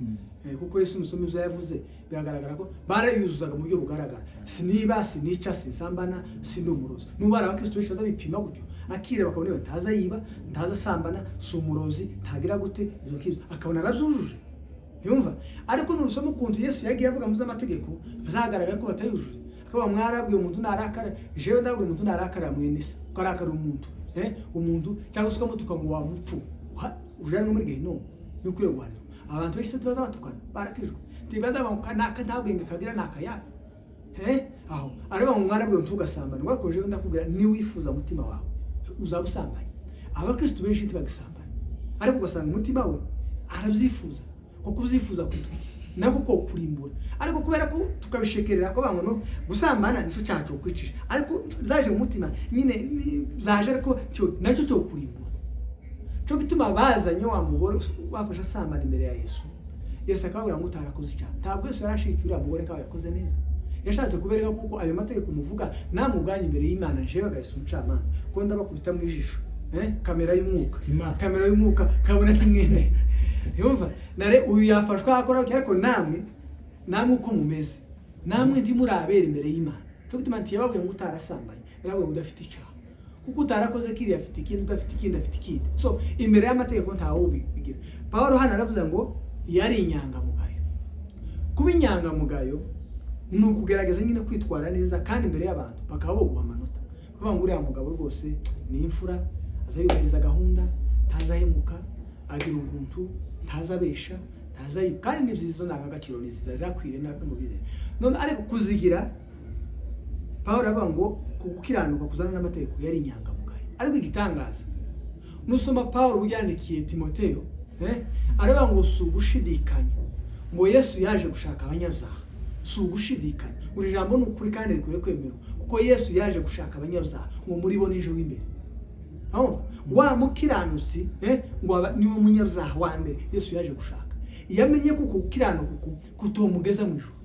B: Kuko Yesu musomye ibyo yavuze, biragaragara ko barayuzuzaga mu buryo bugaragara. Siniba, sinica, sinsambana, sinumurozi. Nuba abakristo benshi bazabipima gutyo, akire bakabona niba ntaza yiba, ntaza sambana, sumurozi, ntagira gute, izo kizo akabona arabyujuje. Yumva? Ariko nurusoma ukuntu Yesu yagiye avuga mu z'amategeko, bazagaragara ko batayujuje. Akaba mwarabwiye umuntu narakara, jewe ndabwiye umuntu narakara mwene se, karakara umuntu, umuntu cyangwa se ukamutuka ngo wamupfu, ujana muri gehinomu, yuko yogwana. Abantu benshi se bazabatukana, barakijwe. Tibaza banka ntabwenge kagira nakaya. Aho areba ngo mwarabwiye umuntu ugasambana, ngo jewe ndakubwira ni wifuza mutima wawe, uzabusambanya. Abakristo benshi ntibagisambana, ariko ugasanga umutima we arabyifuza. Kuko uzifuza kutwi nako ko kurimbura, ariko kubera ko tukabishekerera ko bamwe no gusambana niso cyacu kwicisha, ariko zaje mu mutima nyine zaje, ariko cyo nacyo cyo kurimbura. Cyo gituma bazanye wa mugore wafasha sambana imbere ya Yesu. Yesu akabwira ngo utarakoze cyane. Ntabwo Yesu yarashikira umugore kawe yakoze neza. Yashatse kubereka kuko ayo mategeko muvuga namuganye imbere y'Imana, jewe gahise umucamanza ko ndabakubita mu ijisho. Kamera y'umwuka kabona ati mwene. Yumva? Nare uyu yafashwa akora ariko namwe uko mumeze, namwe ndi murabera imbere y'Imana. Cyo gituma nti yababwiye ngo utarasambanye, yarabwiye ngo udafite icyaha. Kuko utarakoze kiri afite ikindi, udafite ikindi afite ikindi. So imbere y'amategeko ntawo bigira. Pawulo hano aravuze ngo yari inyangamugayo. Kuba inyangamugayo ni ukugerageza nyine kwitwara neza kandi imbere y'abantu bakaba boguha amanota. Kuvuga ngo uriya mugabo rwose ni imfura, azayubahiriza gahunda, ntazahemuka, agira ubuntu, ntazabesha, ntazayiba. Kandi nibyiza n'agaciro niziza rakwire na mu bize. None ariko kuzigira, Pawulo avuga ngo kugukiranuka kuzana n'amategeko yari inyangamugayo. Ariko igitangaza, nusoma Pawulo uyandikiye Timoteyo, aravuga ngo sugushidikanya ngo Yesu yaje gushaka abanyabyaha. Sugushidikanya, buri jambo n'ukuri kandi rikwiye kwemerwa, kuko Yesu yaje gushaka abanyabyaha ngo muri bo nije w'imbere. Wa mukiranusi ngo niwo munyabyaha wa mbere Yesu yaje gushaka. Yamenye ko kukiranuka kutomugeza mu ijuru.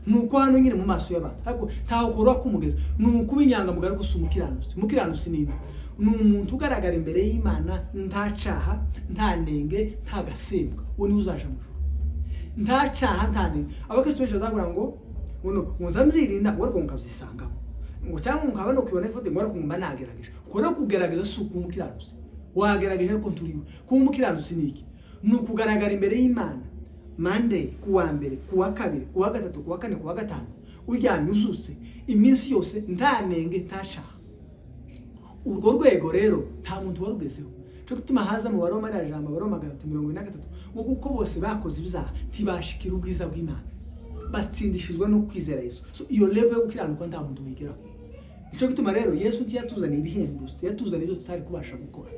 B: nuko hano nyine mu maso y'abantu ariko ntaho ukora kumugeza nukuba inyangamugayo gusa umukiranutsi ni umuntu ugaragara imbere y'Imana nta caha nta nenge nta gasembwa uwo ni uzaja mu ijuru nta caha nta nenge abakristo benshi bazavuga ngo muzamzirinda ngo ariko mukabyisangamo ngo cyangwa mukaba no kwibona ifoto ngo ariko mba nagerageje ukora kugerageza si uko umukiranutsi wagerageje ariko nturiwe kuba umukiranutsi ni iki ni ukugaragara imbere y'Imana Monday kuwa mbere kuwa kabiri kuwa gatatu kuwa kane kuwa gatanu uryamye uzuse iminsi yose nta nenge nta caha urwo rwego rero nta muntu warugezeho cyo gutuma haza mu Baroma ari jambo Baroma 3:23 ngo kuko bose bakoze ibyaha ntibashikira ubwiza bw'Imana batsindishizwa no kwizera Yesu so iyo level yo gukiranuka nta muntu wigeraho cyo gutuma rero Yesu ntiyatuzaniye ibihindutse yatuzaniye ibyo tutari kubasha gukora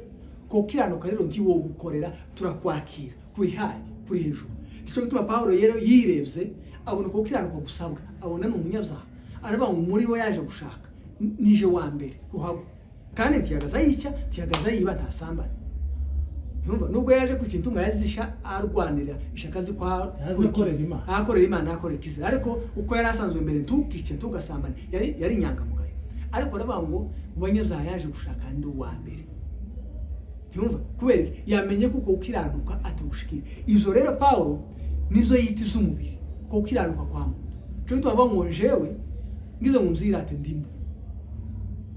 B: ko gukiranuka rero nti wo gukorera turakwakira kuri hayi kuri hejuru cyo gutuma Paulo rero yirebye abona ko gukiranuka gusabwa abona n'umunyabyaha araba muri bo yaje gushaka nije wa mbere ruhago kandi ntiyagaza yica ntiyagaza yiba ntasambana yumva nubwo yaje ku kintu yazisha arwanira ishakazi kwa akorera Imana akorera kizira ariko uko yari asanzwe mbere ntukice ntugasambana yari inyangamugayo ariko aravuga ngo ubanyabyaha yaje gushaka ndi wa mbere yumva kubera yamenye kuko ukiranuka atagushikira izo rero Paulo nizo yita iz'umubiri ko ukiranuka kwa muntu cyo gituma ngo jewe ngize ngo mzirate ndimo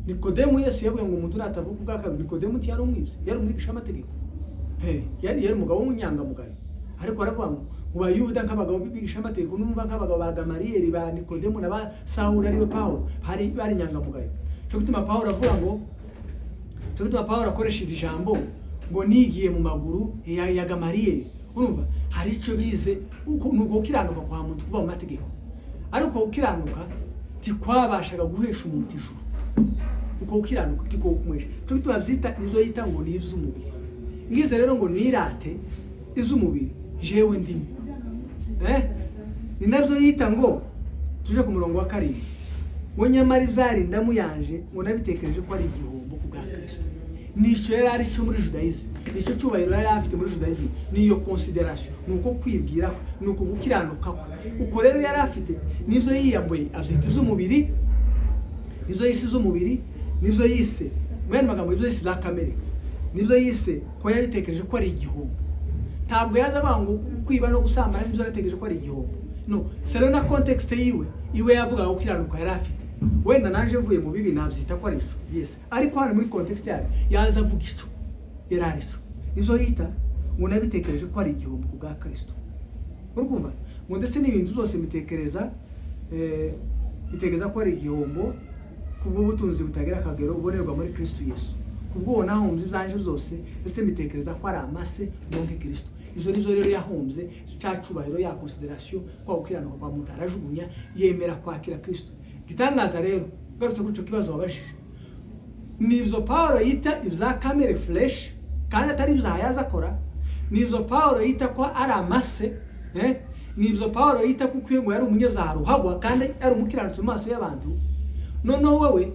B: Nikodemu Yesu yavuye ngo umuntu natavuka ubwa kabiri Nikodemu ntiyari umwibye yari umwigisha amategeko yari umugabo w'unyangamugayo ariko aravuga ngo mu Bayuda nk'abagabo bigisha amategeko numva nk'abagabo ba Gamaliyeli ba Nikodemu na ba Sawuli ariwe Paulo bari nyangamugayo cyo gutuma Paulo avuga ngo cyo gutuma Paulo akoresha ijambo ngo nigiye mu maguru ya Gamaliyeli urumva hari icyo bize nuko ukiranuka kwa muntu kuva mu mategeko ariko ukiranuka tikwabashaga guhesha umuntu ijuru uko ukiranuka tiko kumwesha cyo gutuma byita nizo yita ngo ni iz'umubiri ngize rero ngo nirate iz'umubiri jewe ndimo ni nabyo yita ngo tuje ku murongo wa karindwi ngo nyamara ibyarinda muyanje ngo nabitekereje ko ari igihombo ku bwa Kristo nicyo yari ari cyo muri Judaism nicyo cyubahiro yari afite muri Judaism niyo consideration nuko kwibwira nuko gukiranuka uko rero yari afite nivyo yiyambuye abyita iz'umubiri nivyo yise iz'umubiri nivyo yise mwene magambo nivyo yise bya kamere nivyo yise ko yabitekereje ko ari igihombo ntabwo yaza bangu kwiba no gusambana nivyo yabitekereje ko ari igihombo no c'est na context iwe yavuga ukiranuka yari afite wenda nanje mvuye mu bibi nabyita ko ari ico yes ariko hano muri context yawe yaza avuga ico yarari ico nivyo yita ngo nabitekereje ko ari igihombo ku bwa Kristo urukumva ngo ndetse n'ibintu byose mitekereza ko ari igihombo kubwo butunzi butagira akagero ubonerwa muri Kristo Yesu kubwo nahomze ibyanje byose ndetse mitekereza ko ari amase donc Kristo izo nizo rero yahomze cyacubahiro ya consideration kwa ukiranuka kwa muntu arajugunya yemera kwakira Kristo gitangaza rero garutse kuri cyo kibazo wabashije nivyo Paulo yita ibya kamere flesh kandi atari ibya yaza akora nivyo Paulo yita ko ari amase nivyo Paulo yita ko kwiye ngo yari umunyabyaha ruhagwa kandi ari umukiranutsi mu maso y'abantu noneho wewe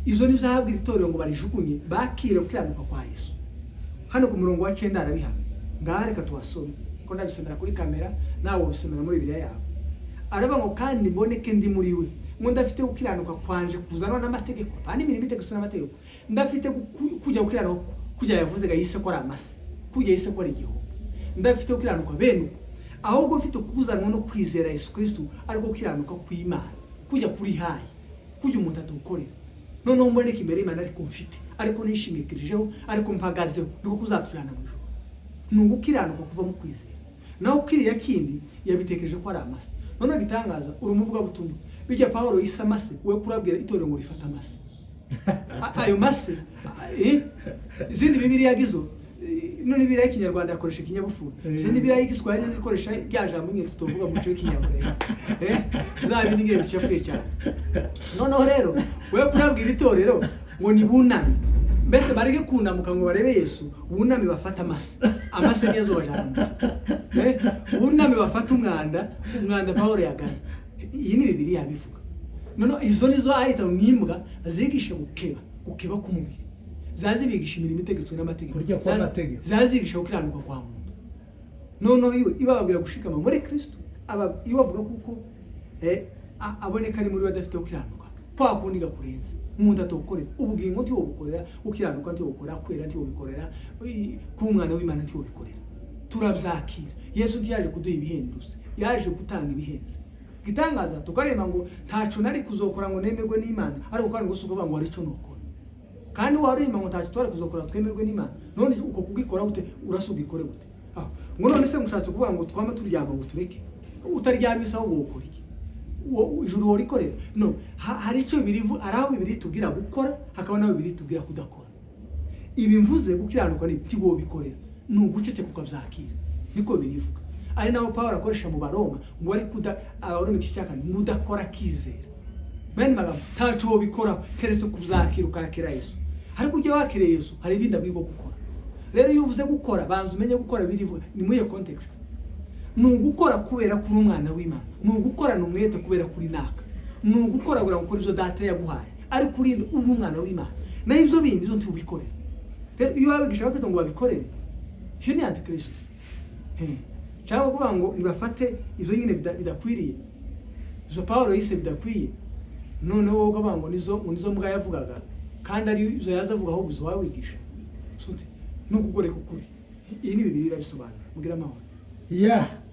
B: izo ni zahabwa itorero ngo barijugunye bakire ukiranuka kwa Yesu hano ku murongo wa 9 arabihamya ngaha reka tuwasome ko ndabisomera kuri kamera nawe ubisomera muri Bibiliya yawe araba ngo kandi mboneke ndi muri we ngo ndafite ukiranuka kwanje kuzanwa n'amategeko kandi imirimo itegeko n'amategeko ndafite kujya ukiranuka kujya yavuze ga yise ko ari amase kujya yise ko ari igihombo ndafite ukiranuka bene ahubwo mfite kuzanwa no kwizera Yesu Kristo ariko ukiranuka kw'Imana kujya kuri hayi kujya umuntu atukorera none mboneke imbere y'Imana ariko mfite ariko nishimikirijeho ariko mpagazeho niko kuzatujana mu ijuru nungu ukiranuka kuva mu kwizera naho kiriya kindi yabitekereje ko ari amase none gitangaza urumuvuga butumwa bijya Paulo yise amase we kurabwira itorero ngo rifata amase ayo mase izindi Bibiliya gizo none Bibiliya y'Ikinyarwanda yakoresha ikinyabufura izindi Bibiliya y'Igiswahili zikoresha rya jambo nyine tutovuga mu cyo Kinyamurenge zabi ninge bicafuye cyane noneho rero we kurabwira itorero ngo ni bunami mbese bareke kunamuka ngo barebe Yesu bunami bafata amase nizo bajana bunami bafata umwanda Paulo yagaye iyi ni Bibiliya bivuga none izo nizo ahita mwimbwa azigisha gukeba kumubiri zazibigisha imirimo itegetswe n'amategeko zazigisha ukiranuka kwa muntu noneho iwe ibababwira gushikama muri Kristo iwe avuga kuko aboneka ari muri we adafite gukiranuka kwa kundi gakurenze umuntu atokorera ubugingo ntiwobukorera ukiranuka ntiwobukorera kwera ntiwobikorera ku mwana w'Imana ntiwobikorera turabyakira Yesu ntiyaje kuduha ibihenduzi yaje gutanga ibihenze gitangaza tukarema ngo ntacu nari kuzokora ngo nemerwe n'Imana ariko kandi gusuko banga wari cyo nokora kandi warima ngo ntacu twari kuzokora twemerwe n'Imana none uko kugikora gute urasugikore gute ngo none se mushatse kuvuga ngo twama turyama ngo tureke utaryamisa aho gukora iki ijuru worikorera no hari icyo birivu araho bibiri tugira gukora hakaba naho bibiri tugira kudakora ibi mvuze gukiranuka ni tigo bikorera nugucece kukabyakira niko birivuga ari naho Paulo akoresha mu Baroma ngo ari kuda Abaroma icyaka mudakora kizera bene magambo ntaco bikora keretse kubyakira ukakira Yesu ariko ujye wakira Yesu hari ibindi abwigo gukora rero iyo uvuze gukora banza umenye gukora birivuga ni muri context nugukora kubera kuri umwana w'Imana nugukora numwete kubera kuri naka nugukora gura gukora ibyo data yaguhaye ari kuri uri umwana w'Imana naho ibyo bindi zo ntibikorera rero iyo wabigisha bakito ngo babikorere cyo ni antikristo cyangwa kuvuga ngo nibafate izo nyine bidakwiriye izo Paulo yise bidakwiye none wowe ukavuga ngo nizo mbwa yavugaga kandi ari izo yazavuga aho bizo wawigisha sunte nukugoreka ukuri iyi ni Bibiliya bisobanura mugira amahoro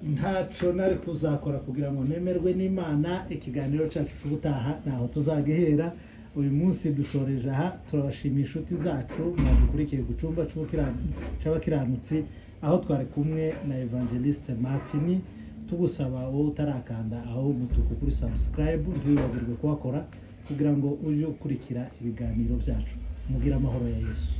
A: ntaco nari kuzakora kugira ngo nemerwe n'Imana ikiganiro cyacu cy'ubutaha naho tuzagehera uyu munsi dushoreje aha turabashimisha inshuti zacu mwadukurikiye ku cyumba c'abakiranutsi aho twari kumwe na Evangeliste Martin tugusaba wowe utarakanda aho mutuku kuri subscribe ntibibagirwe kuhakora kugira ngo uje ukurikira ibiganiro byacu mugira amahoro ya Yesu.